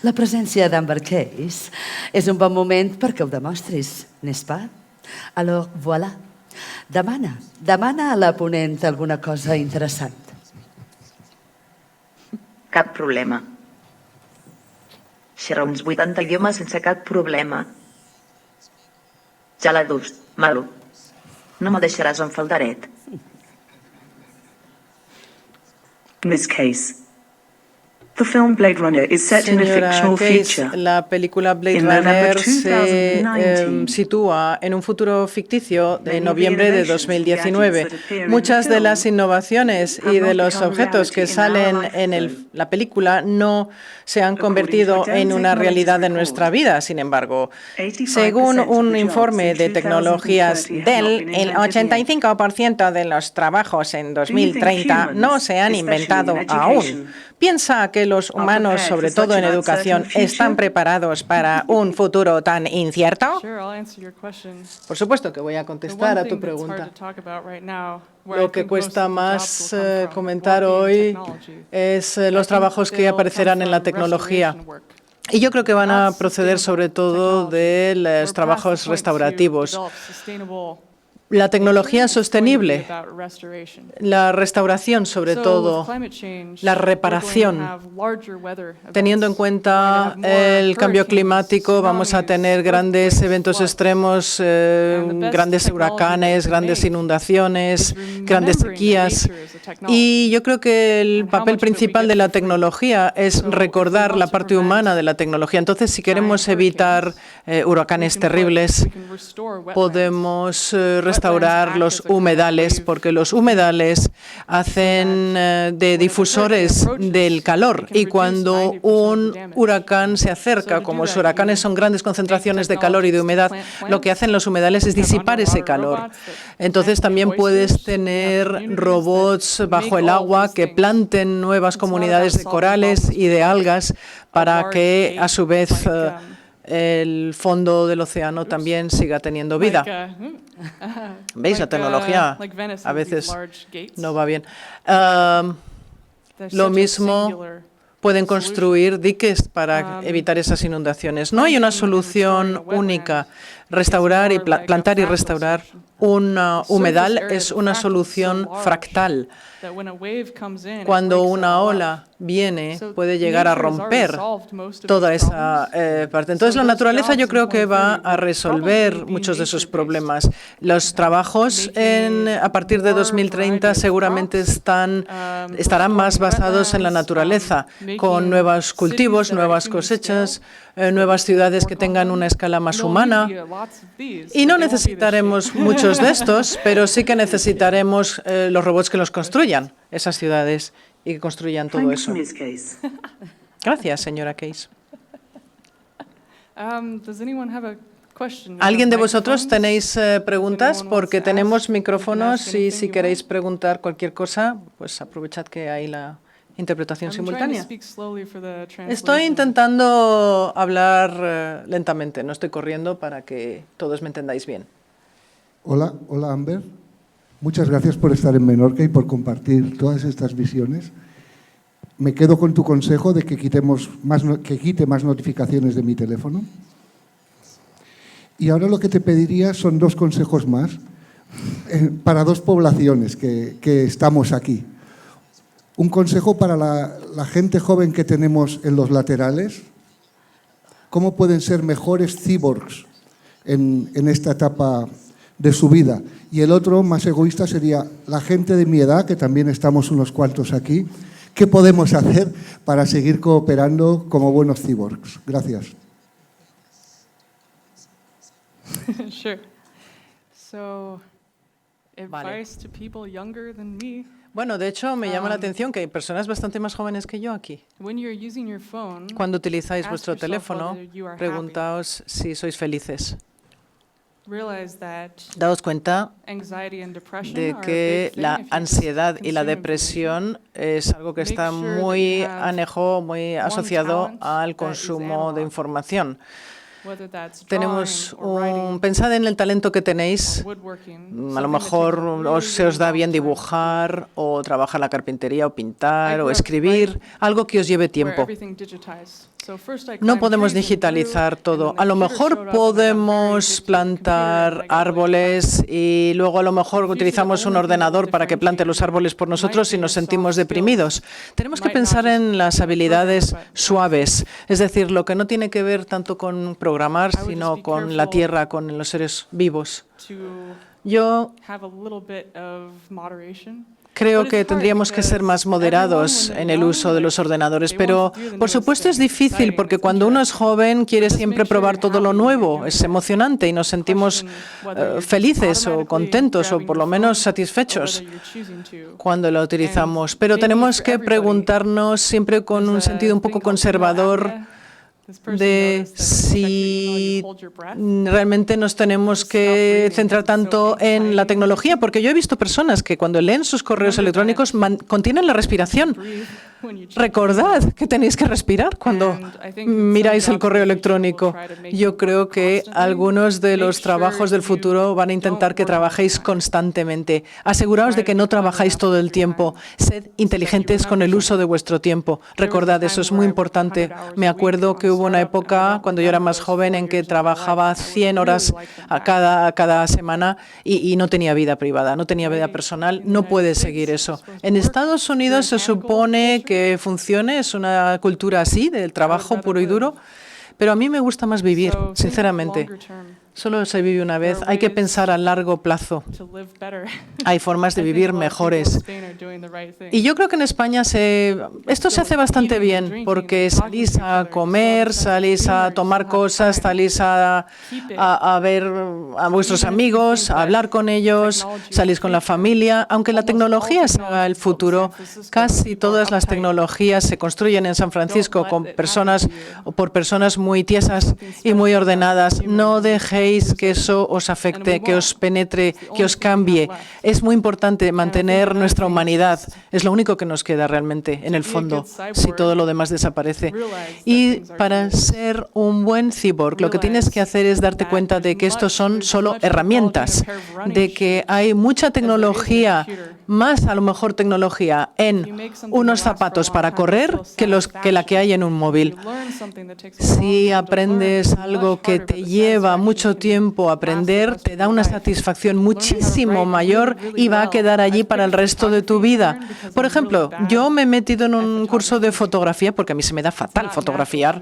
La presència d'Amber Case és un bon moment perquè ho demostris, n'est-ce pas? Alors, voilà. Demana a la ponent alguna cosa interessant. Cap problema. Xerra uns 80 idiomes sense cap problema. Ja l'ha dus, malo. No me deixaràs en faldaret. Miss Case. The film Blade Runner is set in a Señora fictional Case, future. la película Blade In November Runner se 2019, sitúa en un futuro ficticio de noviembre de 2019. gadgets that appear in Muchas the de film las innovaciones y have de not los become objetos que reality in salen our life, en though. la película no se han convertido en una realidad de nuestra vida. Sin embargo, según un informe de tecnologías Dell, el 85% de los trabajos en 2030 no se han inventado aún. ¿Piensa que los humanos, sobre todo en educación, están preparados para un futuro tan incierto? Por supuesto que voy a contestar a tu pregunta. Lo que cuesta más comentar hoy es los trabajos que aparecerán en la tecnología. Y yo creo que van a proceder sobre todo de los trabajos restaurativos. La tecnología sostenible, la restauración sobre todo, la reparación. Teniendo en cuenta el cambio climático, vamos a tener grandes eventos extremos, grandes huracanes, grandes inundaciones, grandes sequías. Y yo creo que el papel principal de la tecnología es recordar la parte humana de la tecnología. Entonces, si queremos evitar huracanes terribles, podemos restaurar los humedales, porque los humedales hacen de difusores del calor, y cuando un huracán se acerca, como los huracanes son grandes concentraciones de calor y de humedad, lo que hacen los humedales es disipar ese calor. Entonces también puedes tener robots bajo el agua que planten nuevas comunidades de corales y de algas para que a su vez el fondo del océano también siga teniendo vida. ¿Veis? La tecnología a veces no va bien. Lo mismo, pueden construir diques para evitar esas inundaciones. No hay una solución única. Restaurar y plantar y restaurar un humedal es una solución fractal. Cuando una ola viene, puede llegar a romper toda esa parte. Entonces, la naturaleza yo creo que va a resolver muchos de esos problemas. Los trabajos a partir de 2030 seguramente estarán más basados en la naturaleza, con nuevos cultivos, nuevas cosechas, nuevas ciudades que tengan una escala más humana, lots of these. Y no but they won't be this necesitaremos shape. muchos de estos, pero sí que necesitaremos los robots que los construyan, esas ciudades, y que construyan todo Thanks, eso. Ms. Case. Gracias, señora Case. Does anyone have a question? We ¿Alguien have de vosotros microphones. tenéis preguntas? anyone wants Porque to tenemos ask, you can micrófonos ask y anything si you queréis want. preguntar cualquier cosa, pues aprovechad que hay la interpretación I'm trying to simultánea. speak slowly for the Estoy translation. intentando hablar lentamente, no estoy corriendo para que todos me entendáis bien. Hola, hola Amber. Muchas gracias por estar en Menorca y por compartir todas estas visiones. Me quedo con tu consejo de que quite más notificaciones de mi teléfono. Y ahora lo que te pediría son dos consejos más para dos poblaciones que estamos aquí. Un consejo para la gente joven que tenemos en los laterales. ¿Cómo pueden ser mejores cyborgs en esta etapa de su vida? Y el otro, más egoísta, sería la gente de mi edad, que también estamos unos cuantos aquí. ¿Qué podemos hacer para seguir cooperando como buenos cyborgs? Gracias. Sure. So, Vale. advice to people younger than me. Bueno, de hecho, me llama la atención que hay personas bastante más jóvenes que yo aquí. When you're using your phone, Cuando utilizáis ask vuestro yourself teléfono, whether you are happy. preguntaos si sois felices. Realize that Daos cuenta anxiety and depression de are a que big thing la if you just ansiedad y la consume information. depresión es algo que Make está sure that muy you have anejo, muy asociado talent al that is consumo de analog. información. Whether that's Tenemos drawing or writing pensad en el talento que tenéis. or woodworking, A lo something that takes mejor a really, se os really da long bien time to do, dibujar o trabajar la carpintería o pintar I o grew up escribir, right algo que os lleve where tiempo. everything digitized. So first I No climbed podemos trees and digitalizar grew, todo. and then A lo the computer mejor showed up and I got very podemos addicted to the computer plantar and I got really árboles y luego a lo mejor The future, utilizamos the un only thing that will ordenador para que plante los differentiate árboles por might nosotros y be nos your sentimos soft deprimidos. skills. Tenemos que Might not pensar just en las be a habilidades programmer, but suaves, es decir, lo que no tiene que ver tanto con programar, I would just sino be con la careful tierra, con los seres vivos. to Yo have a little bit of moderation. creo But que it's hard tendríamos que ser because más moderados everyone, when en they're el young, uso de los like, ordenadores, they pero want to do the por newest supuesto es thing. It's difícil exciting, porque it's cuando uno es interesting. joven quiere Just siempre make sure probar you're todo lo happy nuevo, doing es it. emocionante y nos sentimos Question whether you're just felices o automatically contentos o grabbing por your lo menos phone or satisfechos whether you're choosing to. cuando lo utilizamos. Pero maybe tenemos for que everybody, preguntarnos siempre con There's un a sentido un thing poco called thermal conservador apnea. This person de noticed that when you check your email, you si hold your breath. realmente nos tenemos que centrar tanto en la tecnología, porque yo he visto personas que cuando leen sus correos electrónicos contienen la respiración. Breathe when you check Recordad que tenéis que respirar cuando And I think that miráis some el correo jobs in the future will electrónico. try to make you Yo creo work que constantly. algunos de Make los sure trabajos del you futuro van a intentar don't que work all the trabajéis time. constantemente. Aseguraos de que no trabajáis todo el tiempo. Sed inteligentes con el uso de vuestro tiempo. Recordad, eso es muy importante. Me acuerdo que hubo una época, cuando yo era más joven, en que trabajaba 100 horas a cada semana y no tenía vida privada, no tenía vida personal. No puedes seguir eso. En Estados Unidos se supone que funcione, es una cultura así, del trabajo puro y duro, pero a mí me gusta más vivir, So think sinceramente. longer term Solo se vive una vez, hay que pensar a largo plazo. to live better. Hay formas de I think vivir a lot of people in mejores. Spain are doing the right thing. Y yo creo que en España esto se hace bastante bien, porque salís a comer, salís a tomar cosas, salís a ver a vuestros amigos, a hablar con ellos, salís con la familia. Aunque la tecnología sea el futuro, casi todas las tecnologías se construyen en San Francisco por personas muy tiesas y muy ordenadas. No dejéis que eso os afecte, que os penetre, que os cambie. Es muy importante mantener nuestra humanidad. Es lo único que nos queda realmente, en el fondo, si todo lo demás desaparece. Y para ser un buen cyborg, lo que tienes que hacer es darte cuenta de que estos son solo herramientas, de que hay mucha tecnología, más a lo mejor tecnología en unos zapatos para correr que la que hay en un móvil. Si aprendes algo que te lleva mucho tiempo aprender, te da una satisfacción muchísimo mayor y va a quedar allí para el resto de tu vida. Por ejemplo, yo me he metido en un curso de fotografía porque a mí se me da fatal fotografiar.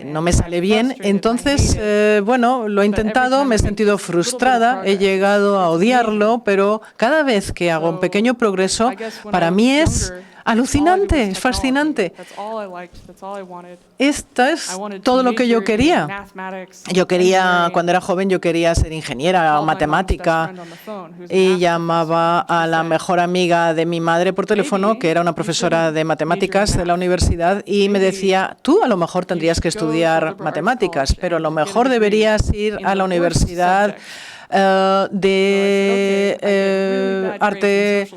No me sale bien. Entonces, bueno, lo he intentado, me he sentido frustrada, he llegado a odiarlo, pero cada vez que hago un pequeño progreso, para mí es Alucinante, es fascinante. Esto es todo lo que yo quería. Yo quería, cuando era joven, yo quería ser ingeniera o matemática y llamaba a la mejor amiga de mi madre por teléfono, que era una profesora de matemáticas de la universidad, y me decía, tú a lo mejor tendrías que estudiar matemáticas, pero a lo mejor deberías ir a la universidad de arte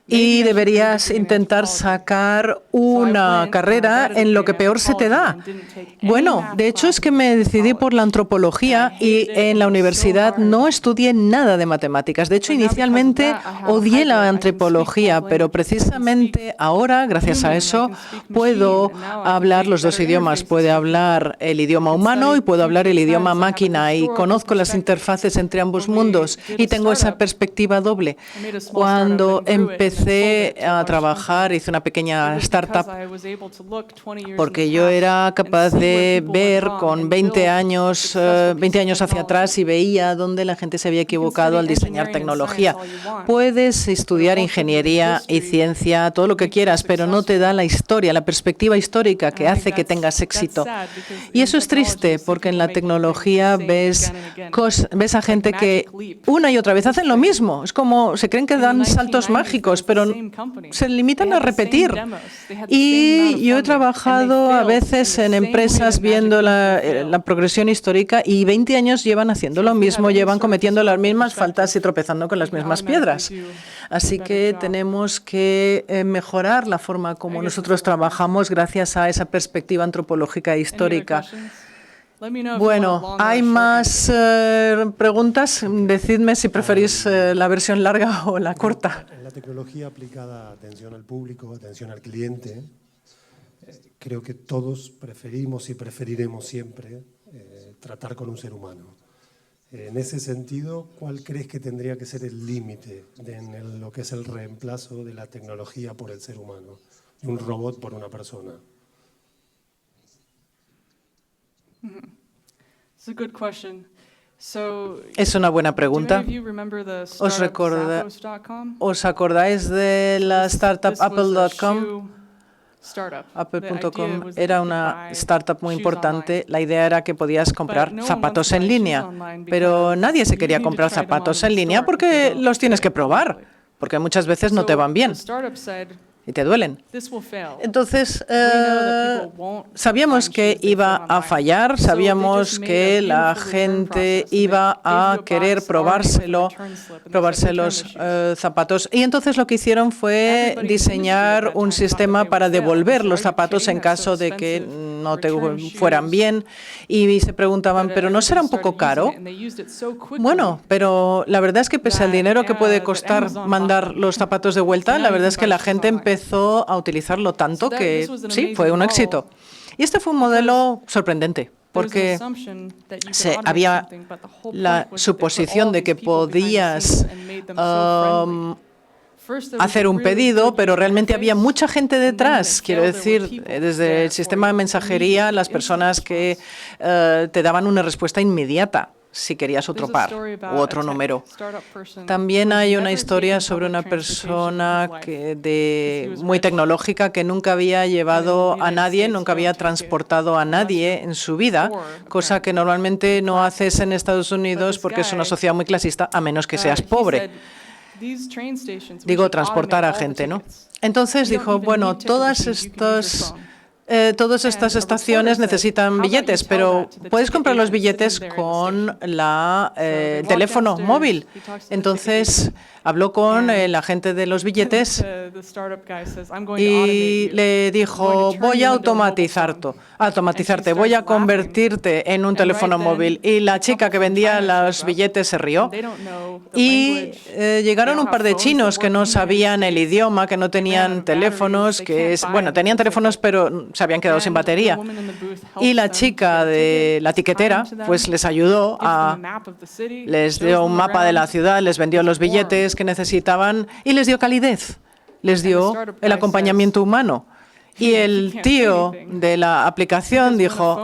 y deberías intentar sacar una carrera en lo que peor se te da. Bueno, de hecho es que me decidí por la antropología y en la universidad no estudié nada de matemáticas. De hecho, inicialmente odié la antropología, pero precisamente ahora, gracias a eso, puedo hablar los dos idiomas. Puedo hablar el idioma humano y puedo hablar el idioma máquina, y conozco las interfaces entre ambos mundos y tengo esa perspectiva doble. Cuando empecé a trabajar, hice una pequeña startup porque yo era capaz de ver con 20 años hacia atrás y veía dónde la gente se había equivocado al diseñar tecnología. Puedes estudiar ingeniería y ciencia, todo lo que quieras, pero no te da la historia, la perspectiva histórica que hace que tengas éxito. Y eso es triste, porque en la tecnología ves a gente que una y otra vez hacen lo mismo. Es como, se creen que dan saltos mágicos, pero se limitan a repetir. Y yo he trabajado a veces en empresas viendo la progresión histórica, y 20 años llevan haciendo lo mismo, llevan cometiendo las mismas faltas y tropezando con las mismas piedras. Así que tenemos que mejorar la forma como nosotros trabajamos gracias a esa perspectiva antropológica e histórica. Bueno, ¿hay más preguntas? Decidme si preferís la versión larga o la corta. En la tecnología aplicada a atención al público, atención al cliente, creo que todos preferimos y preferiremos siempre tratar con un ser humano. En ese sentido, ¿cuál crees que tendría que ser el límite en lo que es el reemplazo de la tecnología por el ser humano, de un robot por una persona? Es una buena pregunta. ¿Os acordáis de la startup Apple.com? Apple.com era una startup muy importante. La idea era que podías comprar zapatos en línea, pero nadie se quería comprar zapatos en línea porque los tienes que probar, porque muchas veces no te van bien y te duelen. Entonces, sabíamos que iba a fallar, sabíamos que la gente iba a querer probarse los zapatos, y entonces lo que hicieron fue diseñar un sistema para devolver los zapatos en caso de que no te fueran bien, y se preguntaban, ¿pero no será un poco caro? Bueno, pero la verdad es que pese al dinero que puede costar mandar los zapatos de vuelta, la verdad es que la gente empezó a utilizarlo tanto que sí, fue un éxito. Y este fue un modelo sorprendente, porque había la suposición de que podías hacer un pedido, pero realmente había mucha gente detrás. Quiero decir, desde el sistema de mensajería, las personas que te daban una respuesta inmediata si querías otro par u otro número. También hay una historia sobre una persona muy tecnológica que nunca había llevado a nadie, nunca había transportado a nadie en su vida, cosa que normalmente no haces en Estados Unidos porque es una sociedad muy clasista, a menos que seas pobre. Digo, transportar a gente, ¿no? Entonces dijo, bueno, todas estas estaciones necesitan billetes, pero puedes comprar los billetes con el teléfono móvil. Entonces habló con el agente de los billetes y le dijo, voy a automatizarte, voy a convertirte en un teléfono móvil. Y la chica que vendía los billetes se rió. Y llegaron un par de chinos que no sabían el idioma, que no tenían teléfonos, tenían teléfonos, pero se habían quedado sin batería. Y la chica de la tiquetera pues les ayudó, les dio un mapa de la ciudad, les vendió los billetes que necesitaban y les dio calidez, les dio el acompañamiento humano. Y el tío de la aplicación dijo,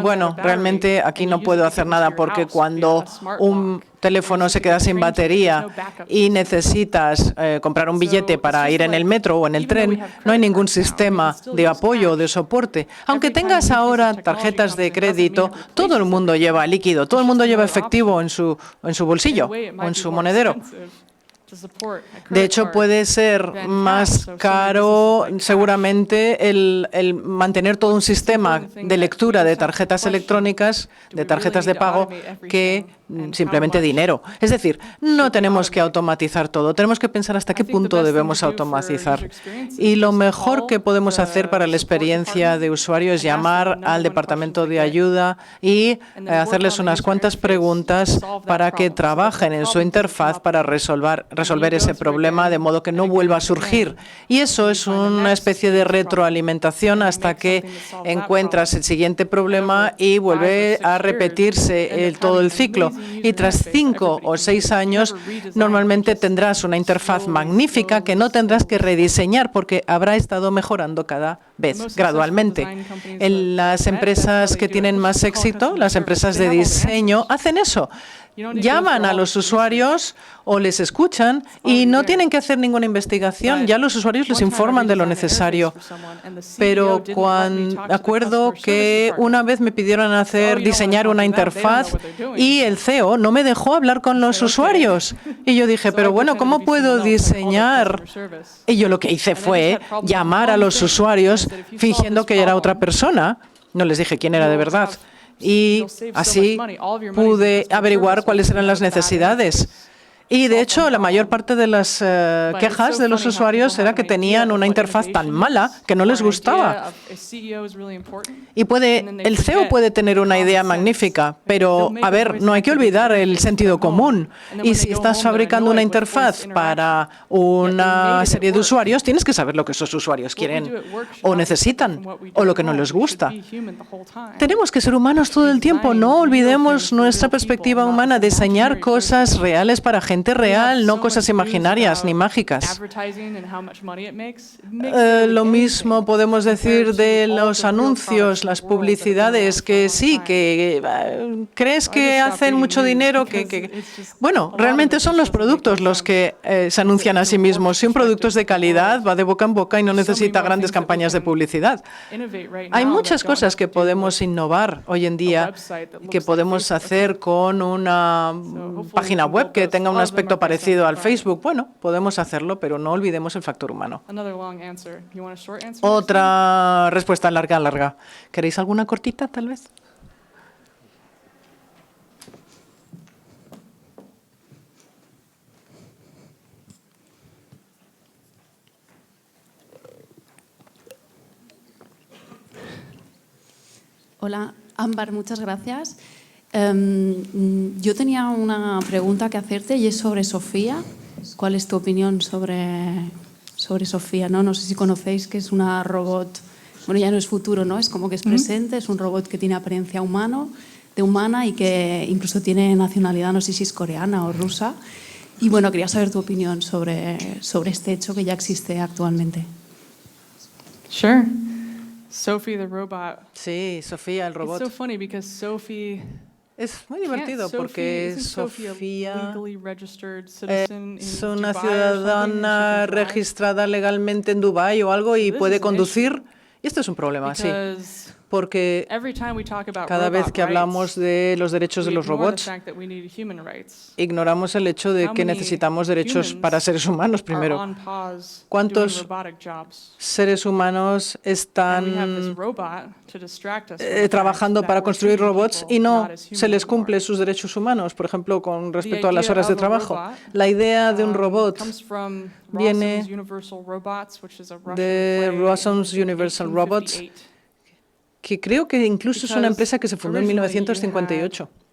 bueno, realmente aquí no puedo hacer nada porque cuando un teléfono se queda sin batería y necesitas comprar un billete para ir en el metro o en el tren, no hay ningún sistema de apoyo o de soporte. Aunque tengas ahora tarjetas de crédito, todo el mundo lleva líquido, todo el mundo lleva efectivo en su bolsillo o en su monedero. De hecho, puede ser más caro seguramente el mantener todo un sistema de lectura de tarjetas electrónicas, de tarjetas de pago, que simplemente dinero. Es decir, no tenemos que automatizar todo, tenemos que pensar hasta qué punto debemos automatizar. Y lo mejor que podemos hacer para la experiencia de usuario es llamar al departamento de ayuda y hacerles unas cuantas preguntas para que trabajen en su interfaz para resolver ese problema de modo que no vuelva a surgir. Y eso es una especie de retroalimentación hasta que encuentras el siguiente problema y vuelve a repetirse todo el ciclo. Y tras 5 o 6 años, normalmente tendrás una interfaz magnífica que no tendrás que rediseñar porque habrá estado mejorando cada vez, gradualmente. En las empresas que tienen más éxito, las empresas de diseño, hacen eso. Llaman a los usuarios o les escuchan y no tienen que hacer ninguna investigación. Ya los usuarios les informan de lo necesario. Pero acuerdo que una vez me pidieron diseñar una interfaz y el CEO no me dejó hablar con los usuarios. Y yo dije, pero bueno, ¿cómo puedo diseñar? Y yo lo que hice fue llamar a los usuarios fingiendo que era otra persona. No les dije quién era de verdad. Y así pude averiguar cuáles eran las necesidades. Y, de hecho, la mayor parte de las quejas de los usuarios era que tenían una interfaz tan mala que no les gustaba. Y el CEO puede tener una idea magnífica, pero, a ver, no hay que olvidar el sentido común. Y si estás fabricando una interfaz para una serie de usuarios, tienes que saber lo que esos usuarios quieren o necesitan o lo que no les gusta. Tenemos que ser humanos todo el tiempo. No olvidemos nuestra perspectiva humana, diseñar cosas reales para gente real, no cosas imaginarias ni mágicas. Lo mismo podemos decir de los anuncios, las publicidades, que sí, que crees que hacen mucho dinero, bueno, realmente son los productos los que se anuncian a sí mismos. Si un producto es de calidad, va de boca en boca y no necesita grandes campañas de publicidad. Hay muchas cosas que podemos innovar hoy en día, que podemos hacer con una página web que tenga un aspecto parecido al Facebook. Bueno, podemos hacerlo, pero no olvidemos el factor humano. Otra respuesta larga. ¿Queréis alguna cortita, tal vez? Hola, Ámbar, muchas gracias. Yo tenía una pregunta que hacerte y es sobre Sofía. ¿Cuál es tu opinión sobre Sofía? No sé si conocéis que es una robot, bueno, ya no es futuro, ¿no? Es como que es presente, es un robot que tiene apariencia humana y que incluso tiene nacionalidad, no sé si es coreana o rusa. Y bueno, quería saber tu opinión sobre este hecho que ya existe actualmente. Sure. Sophie the robot. Sí, Sofía el robot. It's so funny because Sophie Es muy divertido porque Sofía es una ciudadana ciudadana registrada legalmente en Dubái o algo y puede conducir. Y esto es un problema, sí. Porque cada vez que hablamos de los derechos de los robots, ignoramos el hecho de que necesitamos derechos para seres humanos primero. ¿Cuántos seres humanos están trabajando para construir robots y no se les cumple sus derechos humanos, por ejemplo, con respecto a las horas de trabajo? La idea de un robot viene de Rossum's Universal Robots, que creo que incluso es una empresa que se fundó en 1958.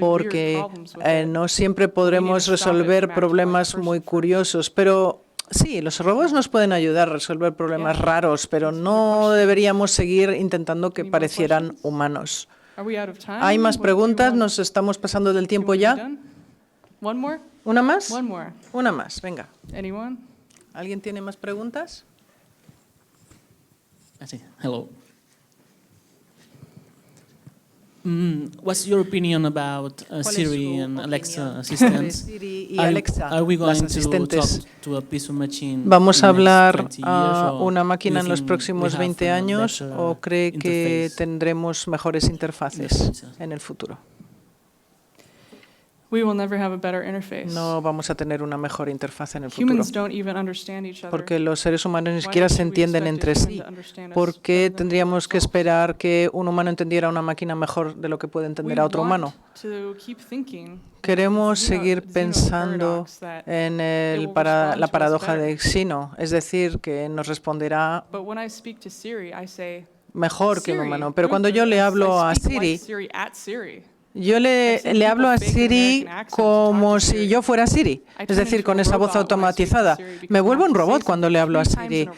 porque no siempre podremos resolver problemas muy curiosos, pero sí, los robots nos pueden ayudar a resolver problemas raros, pero no deberíamos seguir intentando que parecieran humanos. Are we out of time? ¿Hay más What do you preguntas? want? ¿Nos estamos pasando del Do you tiempo want to be ya? done? One more? ¿Una más? One more. Una más, venga. Anyone? ¿Alguien tiene más preguntas? Hello. What's your opinion about Siri and Alexa assistants? Siri y Are- Alexa, are we las going to asistentes. talk to a piece of machine ¿Vamos a in the next hablar 20 years, a or una do máquina you en los think próximos we have 20 a años better o cree que interface? tendremos mejores interfaces en el futuro? We will never have a better interface. No vamos a tener una mejor interfaz en el futuro. Humans don't even understand each other. Porque los seres humanos ni Why siquiera se should we entienden expect entre a human sí. to understand us ¿Por better qué than tendríamos que ourselves? esperar que un humano entendiera a una máquina mejor de lo que puede entender We a otro want humano? to keep thinking Queremos Zeno- seguir Zeno's pensando paradox that en it will la respond to us paradoja better. de Zeno, es decir, que nos responderá But when I speak to Siri, I say, mejor que un Siri, humano. Pero do cuando it yo for le this. hablo I a speak like Siri, Siri at Siri. yo le hablo a Siri como si yo fuera Siri, es decir, con esa voz automatizada. Me vuelvo un robot cuando le hablo a Siri,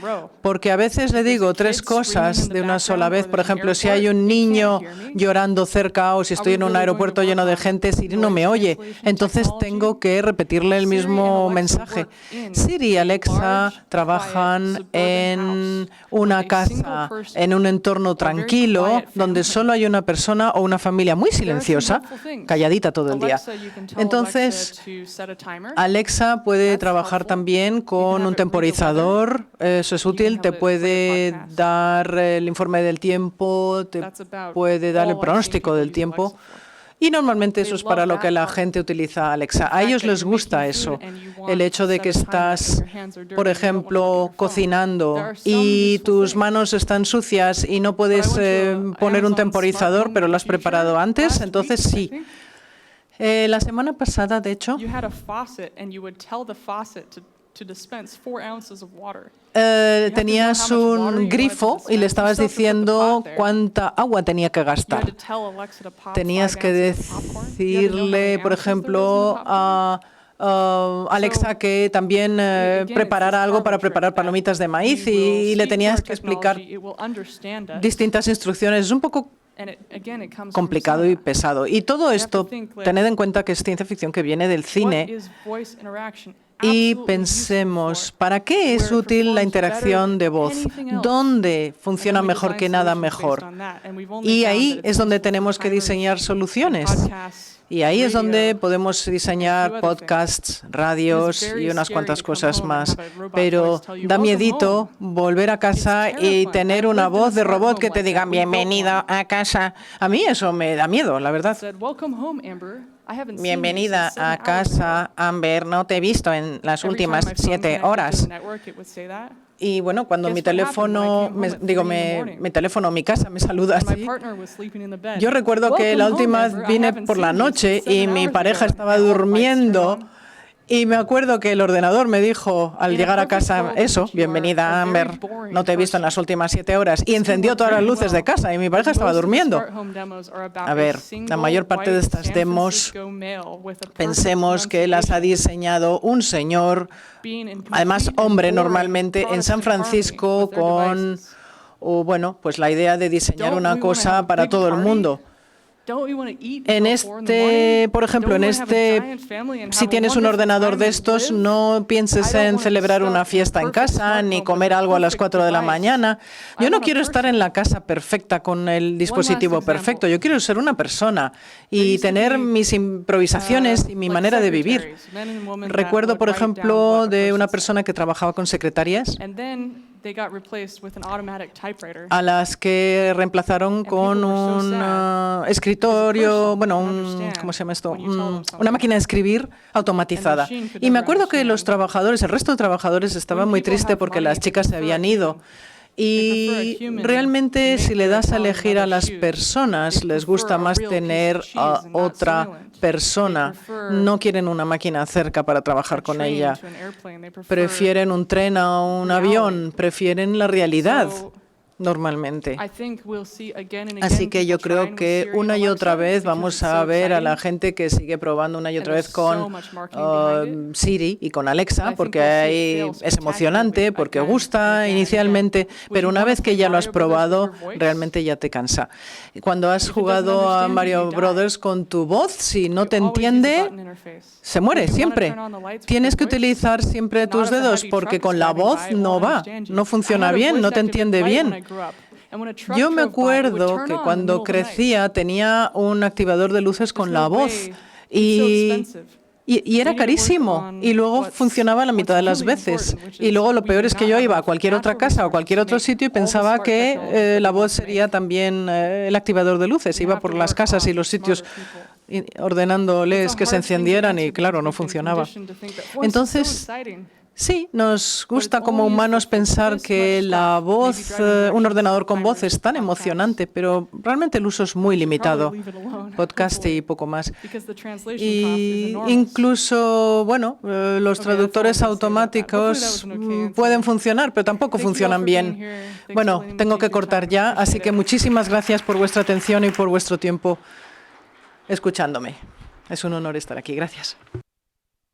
porque a veces le digo tres cosas de una sola vez. Por ejemplo, si hay un niño llorando cerca o si estoy en un aeropuerto lleno de gente, Siri no me oye. Entonces tengo que repetirle el mismo mensaje. Siri y Alexa trabajan en una casa, en un entorno tranquilo, donde solo hay una persona o una familia muy silenciosa, calladita todo el día. Entonces, Alexa puede trabajar también con un temporizador, eso es útil, te puede dar el informe del tiempo, te puede dar el pronóstico del tiempo. Y normalmente eso es para lo que la gente utiliza Alexa. A ellos les gusta eso, el hecho de que estás, por ejemplo, cocinando y tus manos están sucias y no puedes poner un temporizador, pero lo has preparado antes, entonces sí. La semana pasada, de hecho, You had a faucet and you would tell the faucet to dispense 4 ounces of water. tenías un grifo y le estabas diciendo cuánta agua tenía que You had gastar. to tell Alexa to pop Tenías 5 que ounces of popcorn. You had to know how many decirle, por ounces there was in the ejemplo, popcorn. a Alexa que también preparara algo para preparar palomitas de maíz y le tenías que explicar distintas instrucciones. Es un poco complicado y pesado. Y todo esto, tened en cuenta que es ciencia ficción que viene del cine. Y pensemos, ¿para qué es útil la interacción de voz? ¿Dónde funciona mejor que nada mejor? Y ahí es donde tenemos que diseñar soluciones. Y ahí es donde podemos diseñar podcasts, radios y unas cuantas cosas más. Pero da miedito volver a casa y tener una voz de robot que te diga bienvenido a casa. A mí eso me da miedo, la verdad. Bienvenida a casa, Amber. No te he visto en las últimas 7 horas. Y bueno, cuando mi teléfono, mi casa me saluda así. Yo recuerdo que la última vez vine por la noche y mi pareja estaba durmiendo. Y me acuerdo que el ordenador me dijo al llegar a casa eso, bienvenida Amber, no te he visto en las últimas 7 horas. Y encendió todas las luces de casa y mi pareja estaba durmiendo. A ver, la mayor parte de estas demos pensemos que las ha diseñado un señor, además hombre normalmente, en San Francisco con, pues la idea de diseñar una cosa para todo el mundo. Por ejemplo, si tienes un ordenador de estos, no pienses en celebrar una fiesta en casa, ni comer algo a las 4 de la mañana. Yo no quiero estar en la casa perfecta con el dispositivo perfecto. Yo quiero ser una persona y tener mis improvisaciones y mi manera de vivir. Recuerdo, por ejemplo, de una persona que trabajaba con secretarias a las que reemplazaron con un escritorio, ¿cómo se llama esto? Una máquina de escribir automatizada. Y me acuerdo que los trabajadores, el resto de trabajadores estaban muy tristes porque las chicas se habían ido. Y realmente si le das a elegir a las personas, les gusta más tener a otra persona. No quieren una máquina cerca para trabajar con ella. Prefieren un tren a un avión, prefieren la realidad. normalmente. I think we'll see again and again Así que yo people trying creo with que Siri una and y otra Alexa vez because vamos it's a so ver a la exciting. gente que sigue probando una y otra And vez there's con so much marketing behind it. Siri y con I Alexa, think porque we'll see it ahí fail es spectacularly emocionante, porque again and gusta again and inicialmente, again. Would pero you una wanna vez que play ya lo has Mario Brothers with probado, your voice? realmente ya te cansa. Cuando has If it doesn't jugado a understand you, Mario you die. Brothers con tu voz, si no You te always use a entiende, button interface. se muere Would you wanna siempre. turn on the lights with Tienes your que voice? utilizar siempre Not tus if a dedos, heavy porque truck con is la driving voz by, it no won't va, understand you. no I funciona had a bien, no te voice-activated entiende light when bien. I grew up. And when a truck Yo me drove by, it would acuerdo turn que on in the cuando middle of the night. crecía tenía un activador de luces con There's la no voz way. It's so y, expensive. y era We need to work carísimo on y luego what's- funcionaba la mitad de las what's really veces. important, which Y is luego lo we peor do es que not yo have iba a enough cualquier otra natural casa o cualquier resources otro to sitio y make all the pensaba smart que technology that la we voz want to sería make. también el activador de luces. We Iba have por to las work casas y on los sitios smarter people. ordenándoles It's a que se hard thing to encendieran y answer claro, because no we've been funcionaba. conditioned to think that voice is so Entonces, exciting. sí, nos gusta como humanos pensar que la voz, un ordenador con voz es tan emocionante, pero realmente el uso es muy limitado. Podcast y poco más. Y incluso, bueno, los traductores automáticos pueden funcionar, pero tampoco funcionan bien. Bueno, tengo que cortar ya, así que muchísimas gracias por vuestra atención y por vuestro tiempo escuchándome. Es un honor estar aquí. Gracias.